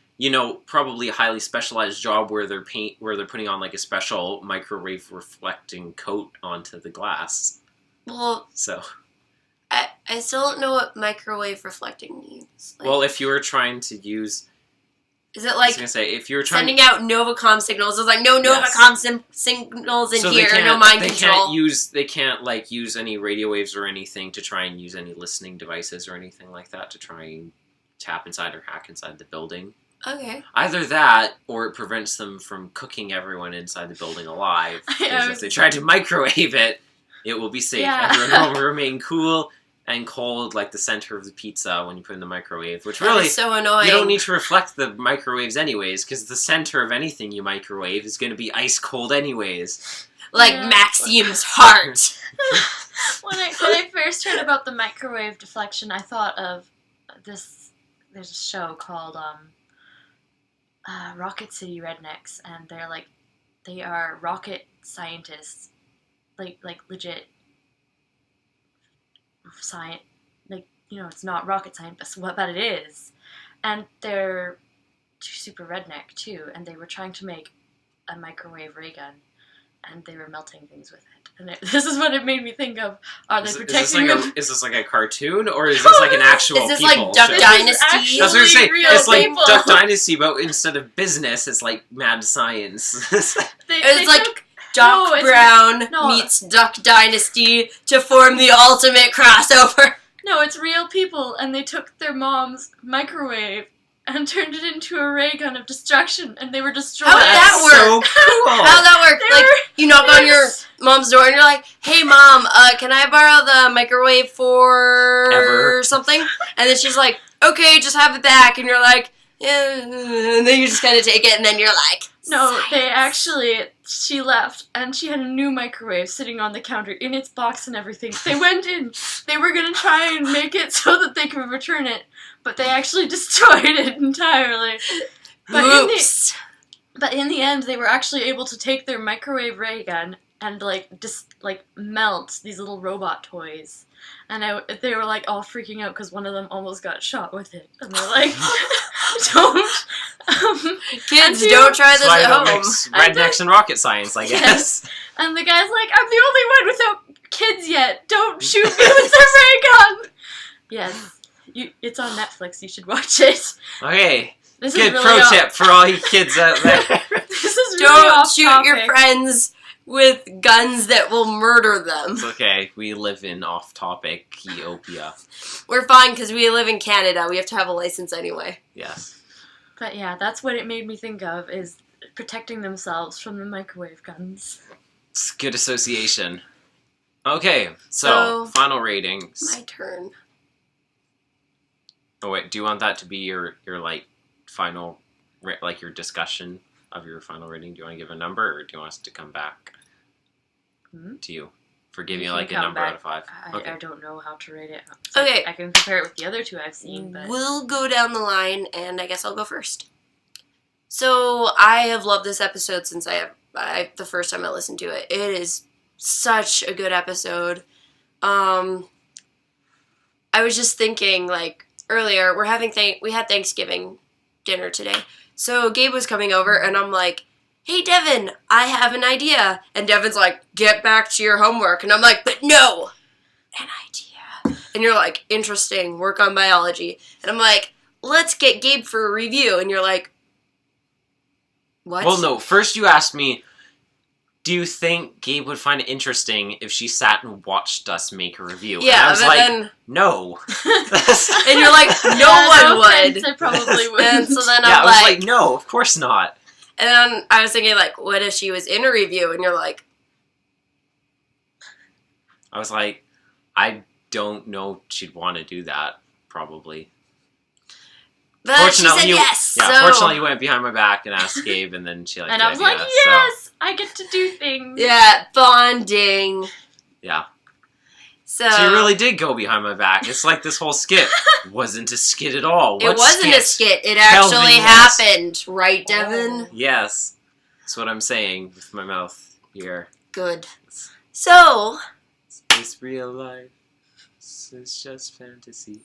probably a highly specialized job where they're putting on like a special microwave reflecting coat onto the glass. Well, So, I still don't know what microwave reflecting means. Like, well, if you were trying to use, is it I was like gonna say, if you were trying sending out Novacom signals? It's like no Yes. Novacom signals in so here. they can't, No mind they control. can't like use any radio waves or anything to try and use any listening devices or anything like that to try and tap inside or hack inside the building. Okay. Either that, or it prevents them from cooking everyone inside the building alive. Because if they try to microwave it, it will be safe. Yeah. Everyone will remain cool, and cold like the center of the pizza when you put it in the microwave, which That really is so annoying. you don't need to reflect the microwaves anyways, because the center of anything you microwave is going to be ice cold anyways. Like Yeah. Maxime's heart. When I first heard about the microwave deflection, I thought of this. There's a show called Rocket City Rednecks, and they are rocket scientists, like legit science. Like, it's not rocket science, but it is, and they're super redneck too, and they were trying to make a microwave ray gun, and they were melting things with it. And this is what it made me think of. Are they protecting them? Is this like a cartoon, or is this like an actual Is this people like Duck show? Dynasty? That's what I'm saying. Real It's like people. Duck Dynasty, but instead of business, it's like mad science. It's like Doc Brown meets Duck Dynasty to form the ultimate crossover. No, it's real people, and they took their mom's microwave and turned it into a ray gun of destruction, and they were destroyed. How did that work? So cool. How'd that work? Like, you knock on your mom's door and you're like, "Hey, Mom, can I borrow the microwave for Ever. something?" And then she's like, "Okay, just have it back." And you're like, "Yeah," and then you just kind of take it, and then you're like, No, "Science." she left, and she had a new microwave sitting on the counter in its box and everything. They went in, they were going to try and make it so that they could return it, but they actually destroyed it entirely. But Oops. But in the end, they were actually able to take their microwave ray gun and melt these little robot toys. And they were like all freaking out because one of them almost got shot with it. And they're like, don't. Kids, don't try this That's why I at don't home. mix rednecks and rocket science, I guess. Yes. And the guy's like, I'm the only one without kids yet. Don't shoot me with the ray gun. Yes. It's on Netflix. You should watch it. Okay, This good is really pro tip for all you kids out there. This is really Don't off shoot topic. your friends with guns that will murder them. It's okay, we live in off-topic Ethiopia. We're fine because we live in Canada. We have to have a license anyway. Yes. But yeah, that's what it made me think of, is protecting themselves from the microwave guns. It's good association. Okay, So, final ratings. My turn. Oh wait, do you want that to be your like final, like your discussion of your final rating? Do you want to give a number, or do you want us to come back to you for giving you can like a come number back. out of 5? Okay. I don't know how to rate it. Okay. I can compare it with the other two I've seen, but We'll go down the line, and I guess I'll go first. So, I have loved this episode since the first time I listened to it. It is such a good episode. I was just thinking, like, earlier, we had Thanksgiving dinner today. So, Gabe was coming over, and I'm like, "Hey, Devin, I have an idea." And Devin's like, "Get back to your homework." And I'm like, "But no, an idea." And you're like, "Interesting, work on biology." And I'm like, "Let's get Gabe for a review." And you're like, "What?" Well, no. First, you asked me, do you think Gabe would find it interesting if she sat and watched us make a review? Yeah, and I was but like, then... no. And you're like, no Yeah, one offense, would. I probably would. And so then Yeah, I'm I was like, like, no, of course not. and then I was thinking, like, what if she was in a review? And you're like, I was like, I don't know she'd want to do that, probably. but she said yes. Yeah, so... fortunately you went behind my back and asked Gabe, and then she And I was like, yes, I get to do things. Yeah, bonding. Yeah. So She really did go behind my back. It's like this whole skit wasn't a skit at all. it What wasn't a skit. It actually Kelvin, happened, right, Devin? Yes. That's what I'm saying with my mouth here. Good. So It's real life. It's just fantasy.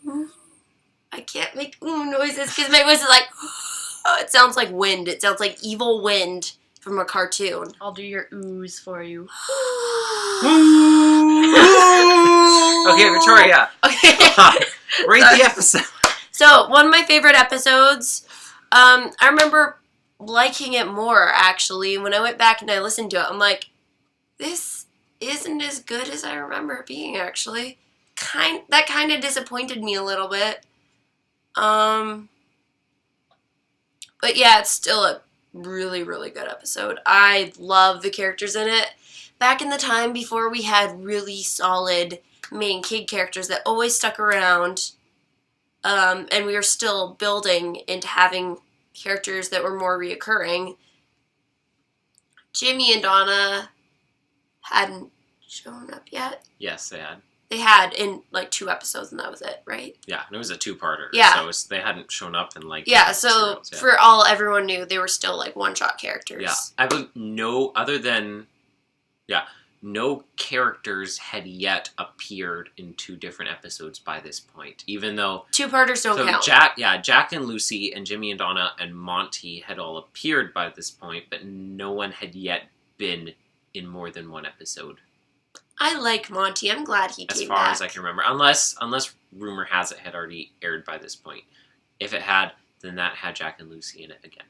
I can't make noises because my voice is like, oh, it sounds like wind. It sounds like evil wind from a cartoon. I'll do your oohs for you. Okay, Victoria. Okay. Rate the episode. So, one of my favorite episodes, I remember liking it more, actually. When I went back and I listened to it, I'm like, this isn't as good as I remember it being, actually. That kind of disappointed me a little bit. But yeah, it's still a really, really good episode. I love the characters in it. Back in the time before we had really solid main kid characters that always stuck around, and we were still building into having characters that were more reoccurring. Jimmy and Donna hadn't shown up yet. Yes, they had. They had in like 2 episodes, and that was it, right? Yeah, and it was a 2-parter. Yeah. So they hadn't shown up in like... Yeah, so for all everyone knew, they were still like one-shot characters. Yeah, I believe no characters had yet appeared in 2 different episodes by this point, even though... 2-parters don't count. Jack and Lucy and Jimmy and Donna and Monty had all appeared by this point, but no one had yet been in more than 1 episode. I like Monty. I'm glad he came back. As far as I can remember. Unless rumor has it had already aired by this point. If it had, then that had Jack and Lucy in it again.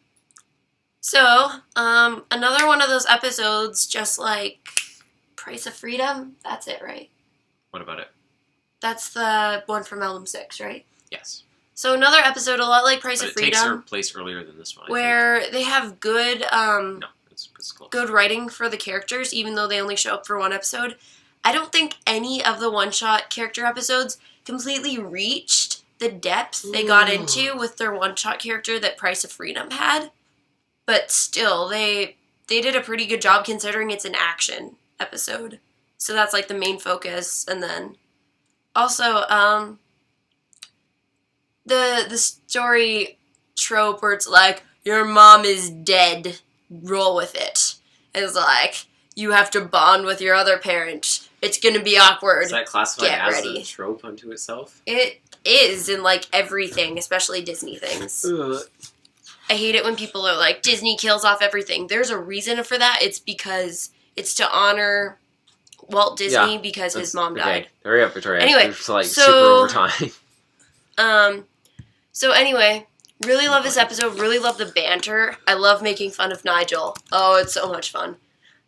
So, another one of those episodes, just like Price of Freedom. That's it, right? What about it? That's the one from Album 6, right? Yes. So another episode, a lot like Price but of Freedom. It takes place earlier than this one, where they have good, No, it's close. good writing for the characters, even though they only show up for 1 episode. I don't think any of the one-shot character episodes completely reached the depth they got into with their one-shot character that Price of Freedom had. But still, they did a pretty good job considering it's an action episode. So that's like the main focus. And then also, the story trope where it's like, your mom is dead, roll with it. It's like, you have to bond with your other parent. It's gonna be awkward. Is that classified Get as ready. a trope unto itself? It is in like everything, especially Disney things. Ugh. I hate it when people are like, Disney kills off everything. There's a reason for that. It's because it's to honor Walt Disney because his mom died. Okay, hurry up, Victoria. Anyway, it's like so- super overtime. So anyway, really love this episode. Really love the banter. I love making fun of Nigel. Oh, it's so much fun.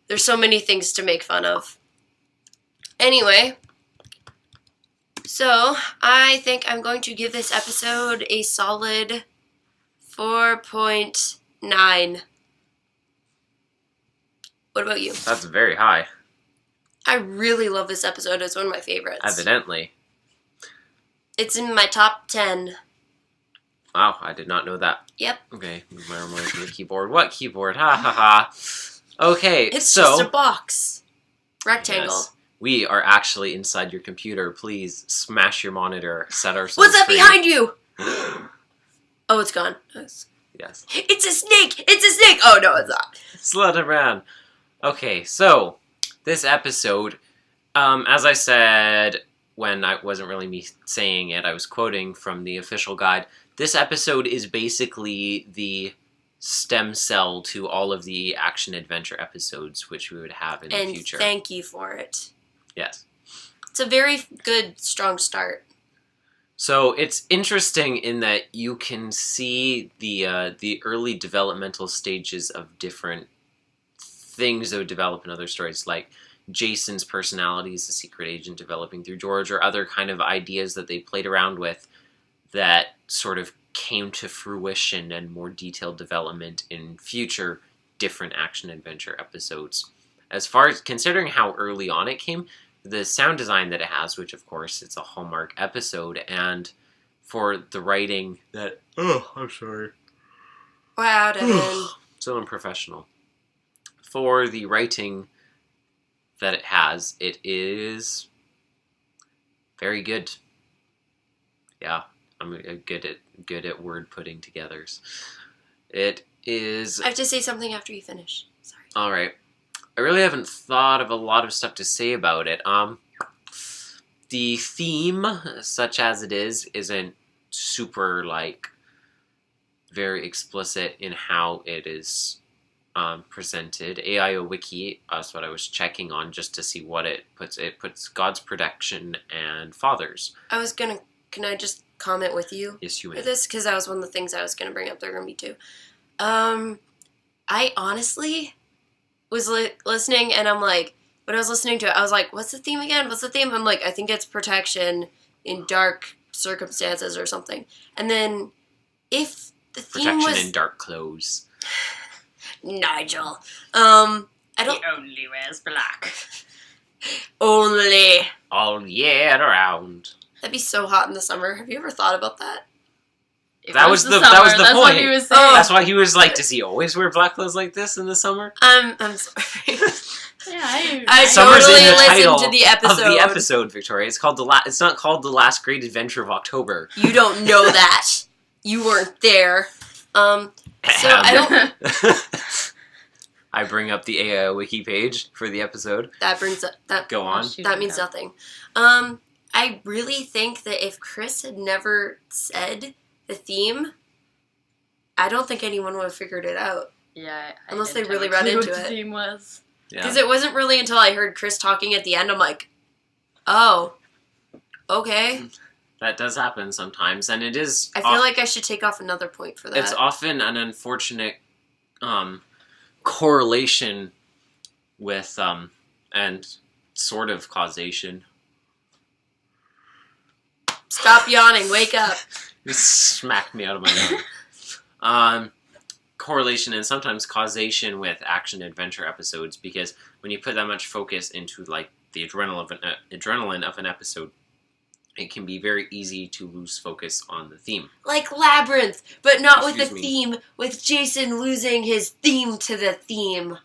There's so many things to make fun of. Anyway, so I think I'm going to give this episode a solid 4.9. What about you? That's very high. I really love this episode. It's one of my favorites. Evidently. It's in my top 10. Wow, I did not know that. Yep. Okay, move my arm away from the keyboard. What keyboard? Ha ha ha. Okay, It's so... just a box. Rectangle. Yes, we are actually inside your computer. Please smash your monitor. Set ourselves What's that free. behind you? Oh, it's gone. Yes. It's a snake! It's a snake! Oh, no, it's not. Slut around. Okay, so this episode, as I said when I wasn't really me saying it, I was quoting from the official guide. This episode is basically the stem cell to all of the action-adventure episodes which we would have in the future. And thank you for it. Yes. It's a very good, strong start. So it's interesting in that you can see the early developmental stages of different things that would develop in other stories, like Jason's personality as a secret agent developing through George, or other kind of ideas that they played around with that sort of came to fruition and more detailed development in future different action-adventure episodes. As far as considering how early on it came, the sound design that it has, which of course it's a Hallmark episode, and for the writing that... Oh, I'm sorry. Wow, Devin. So unprofessional. For the writing that it has, it is very good. Yeah, I'm good at word putting togethers. It is... I have to say something after you finish. Sorry. Alright. I really haven't thought of a lot of stuff to say about it. The theme, such as it is, isn't super, like, very explicit in how it is presented. AIOO Wiki, that's what I was checking on just to see what it puts. It puts God's protection and fathers. Can I just comment with you? Yes, you may. With this? Because that was one of the things I was going to bring up. They're going to be too. I honestly was listening, and I'm like, when I was listening to it, I was like, what's the theme again? What's the theme? I'm like, I think it's protection in dark circumstances or something. And then if the theme Protection was... in dark clothes. Nigel. I don't... He only wears black. Only. All year round. That'd be so hot in the summer. Have you ever thought about that? That was the summer. point. That's what he was saying. That's why he was like, does he always wear black clothes like this in the summer? I'm sorry. Yeah, I Summer's totally in the listened title to the episode. Of the episode, Victoria. It's called It's not called The Last Great Adventure of October. You don't know that. You weren't there. So I don't. I bring up the AIOO wiki page for the episode. That brings up that. Go on. That means nothing. I really think that if Chris had never said the theme, I don't think anyone would have figured it out. Yeah, unless they really read into what it. The theme was. Because it wasn't really until I heard Chris talking at the end, I'm like, oh, okay. That does happen sometimes, and it is. I feel like I should take off another point for that. It's often an unfortunate correlation with and sort of causation. Stop yawning. Wake up. You smacked me out of my yawn. Correlation and sometimes causation with action adventure episodes, because when you put that much focus into like the adrenaline of an episode, it can be very easy to lose focus on the theme. Like Labyrinth, but not with Excuse the me. theme, with Jason losing his theme to the theme.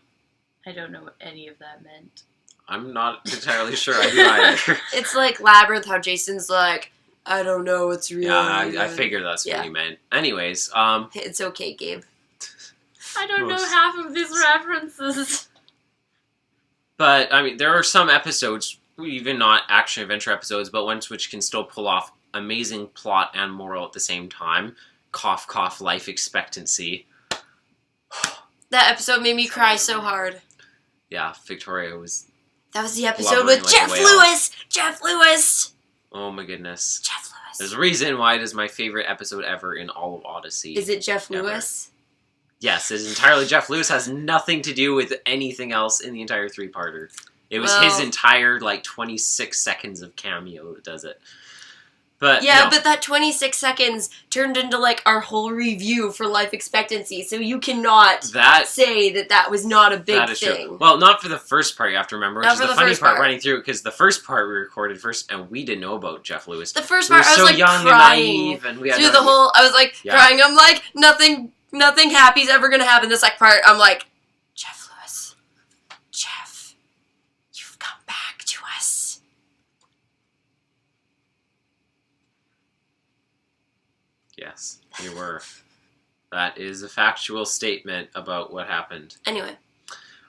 I don't know what any of that meant. I'm not entirely sure I do either. It's like Labyrinth, how Jason's like, I don't know what's real. Yeah, I figured that's what you meant. Anyways, It's okay, Gabe. I don't know half of these references. But, I mean, there are some episodes, even not action-adventure episodes, but ones which can still pull off amazing plot and moral at the same time. Cough, cough, life expectancy. That episode made me cry so hard. Yeah, Victoria was... That was the episode blubbering with like a Jeff whale. Lewis! Jeff Lewis! Oh my goodness. Jeff Lewis. There's a reason why it is my favorite episode ever in all of Odyssey. Is it Jeff Ever. Lewis? Yes, it's entirely Jeff Lewis. Has nothing to do with anything else in the entire three-parter. It was his entire, 26 seconds of cameo that does it. But yeah, no. but that 26 seconds turned into, our whole review for life expectancy, so you cannot say that was not a big thing. True. Well, not for the first part, you have to remember, which Not is for the the funny first part part. running through, because the first part we recorded first, and we didn't know about Jeff Lewis. The first We part, were I was, so young crying. and naive, and we had Through no the idea. whole, I was, crying. I'm like, nothing happy's ever gonna happen. The second part, I'm like, Jeff Lewis. Jeff, you've come back to us. Yes, you were. That is a factual statement about what happened. Anyway.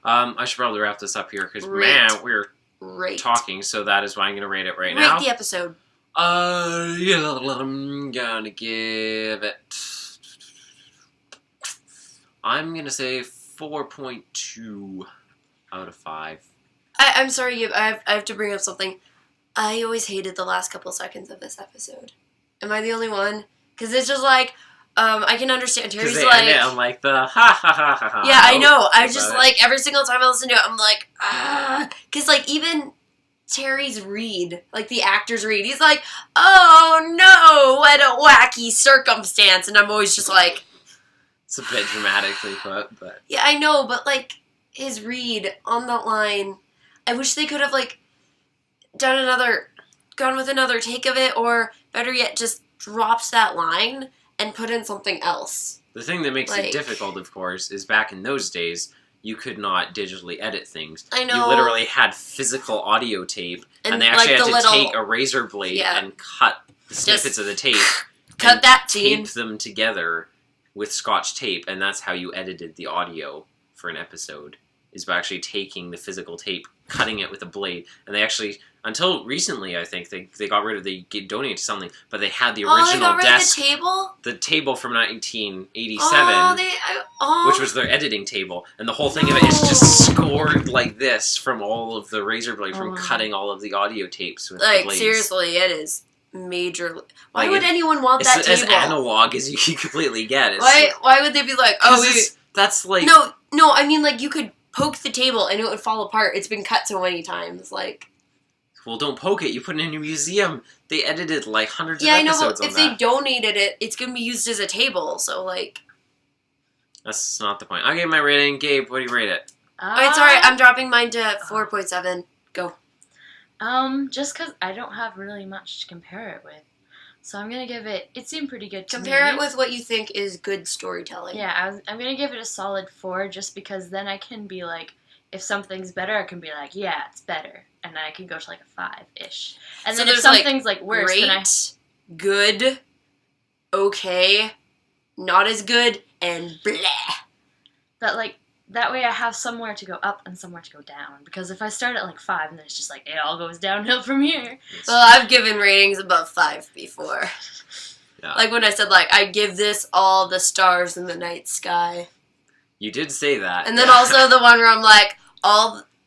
I should probably wrap this up here, because, Rate. man, we're Rate. talking, so that is why I'm going to rate it right now. Rate the episode. Yeah, I'm gonna give it... I'm gonna say 4.2 out of 5. I'm sorry, Gabe, I have to bring up something. I always hated the last couple seconds of this episode. Am I the only one? Because it's just I can understand. Terry's Because they end it on the ha ha ha ha ha. Yeah, I know. I just it. every single time I listen to it, I'm like, ah. Because even Terry's read, the actor's read, he's like, oh no, what a wacky circumstance. And I'm always just like... It's a bit dramatically put, but... Yeah, I know, but his read on that line, I wish they could have gone with another take of it, or better yet, just dropped that line and put in something else. The thing that makes it difficult, of course, is back in those days, you could not digitally edit things. I know. You literally had physical audio tape, and they actually had to take a razor blade and cut the snippets of the tape. Cut that scene. Tape them together with Scotch tape, and that's how you edited the audio for an episode, is by actually taking the physical tape, cutting it with a blade, and they actually... Until recently, I think, they got rid of, they donated to something, but they had the original they got rid desk. of the table? The table from 1987, which was their editing table, and the whole thing of it is just scored like this from all of the razor blade, from cutting all of the audio tapes with the blades. Seriously, it is major. Why would anyone want that table? It's as analog as you can completely get. Why would they be like, that's like... No, I mean, you could poke the table and it would fall apart. It's been cut so many times, Well, don't poke it. You put it in your museum. They edited, hundreds of episodes on that. Yeah, I know, but if they donated it, it's going to be used as a table, so, That's not the point. I'll give my rating. Gabe, what do you rate it? Alright, sorry, I'm dropping mine to 4.7. Go. Just because I don't have really much to compare it with. So I'm going to give it... It seemed pretty good to me. Compare it with what you think is good storytelling. Yeah, I'm going to give it a solid 4 just because then I can be like... If something's better, I can be like, yeah, it's better. And then I can go to like a 5-ish. And So then if there's, something's like worse, great, then I... good, okay, not as good, and blah. But like, that way I have somewhere to go up and somewhere to go down. Because if I start at like 5, then it's just like, it all goes downhill from here. Well, I've given ratings above 5 before. Yeah. Like when I said, like, I give this all the stars in the night sky. You did say that. And then also the one where I'm like,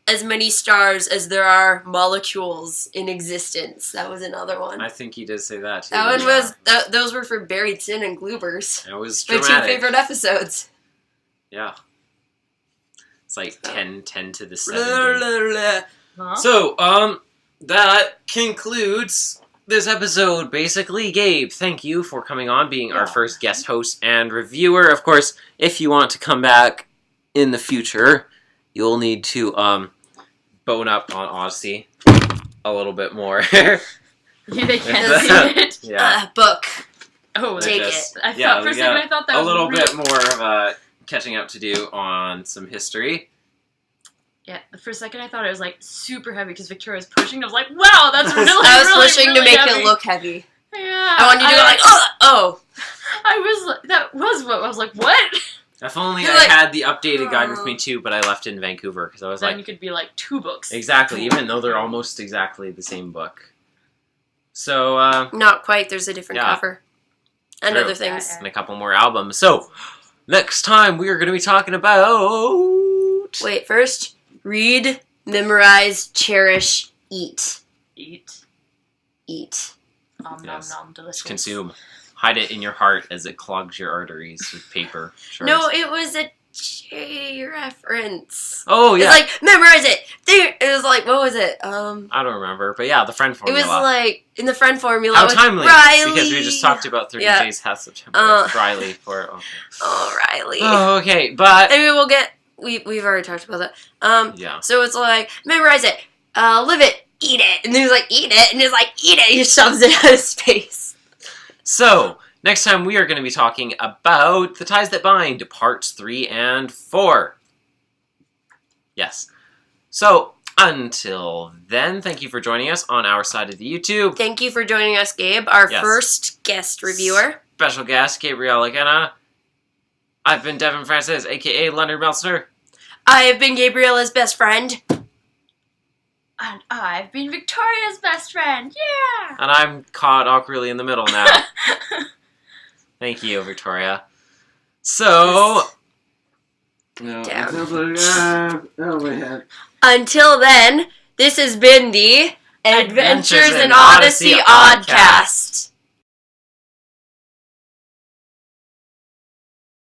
as many stars as there are molecules in existence. That was another one. I think you did say that too. That one was, those were for Buried Sin and Gloopers. It was My dramatic. 2 favorite episodes. Yeah. It's like 10 to the 70. Blah, blah, blah. Huh? So, that concludes this episode. Basically, Gabe, thank you for coming on, being our first guest host and reviewer. Of course, if you want to come back in the future, you'll need to bone up on Odyssey a little bit more. Yeah, they can't see it. Yeah. Book. Oh, Take Just- it. I thought yeah, for a we second got I thought that a was little real. bit more of catching up to do on some history. Yeah, for a second I thought it was like super heavy because Victoria was pushing. I was like, wow, that's really, I was really, pushing really to make heavy. it look heavy. Yeah. I wanted you to go like, oh. I was like, that was what I was like, what? If only You're I like, had the updated guide with me too, but I left it in Vancouver because I was Then like, you could be like 2 books. exactly, even though they're almost exactly the same book. So, Not quite. There's a different Yeah. cover. And True. other things. Yeah. and a couple more albums. So, next time we are going to be talking about... Wait, first, read, memorize, cherish, eat. Eat. Eat. Nom Yes. nom nom, delicious. Consume. Hide it in your heart as it clogs your arteries with paper. Shards. No, it was a J reference. Oh, yeah. It's like, memorize it. There. It was like, what was it? I don't remember, but yeah, the friend It formula. was like, in the friend formula How with timely, Riley. because we just talked about 30 Yeah. Days Past September. Riley for... Okay. Oh, Riley. Oh, okay, but... Maybe we'll get... We've already talked about that. Yeah. So it's like, memorize it, live it, eat it. And then he's like, eat it. And he's like, eat it. He shoves it out of space. So, next time we are going to be talking about The Ties That Bind, parts 3 and 4. Yes. So, until then, thank you for joining us on our side of the YouTube. Thank you for joining us, Gabe, our Yes. first guest reviewer. Special guest, Gabriella. I've been Devin Francis, a.k.a. Leonard Meltzner. I have been Gabriella's best friend. And I've been Victoria's best friend. Yeah. And I'm caught awkwardly in the middle now. Thank you, Victoria. So... No. Down. Oh, my head. Until then, this has been the Adventures Adventures in in Odyssey Odyssey Oddcast.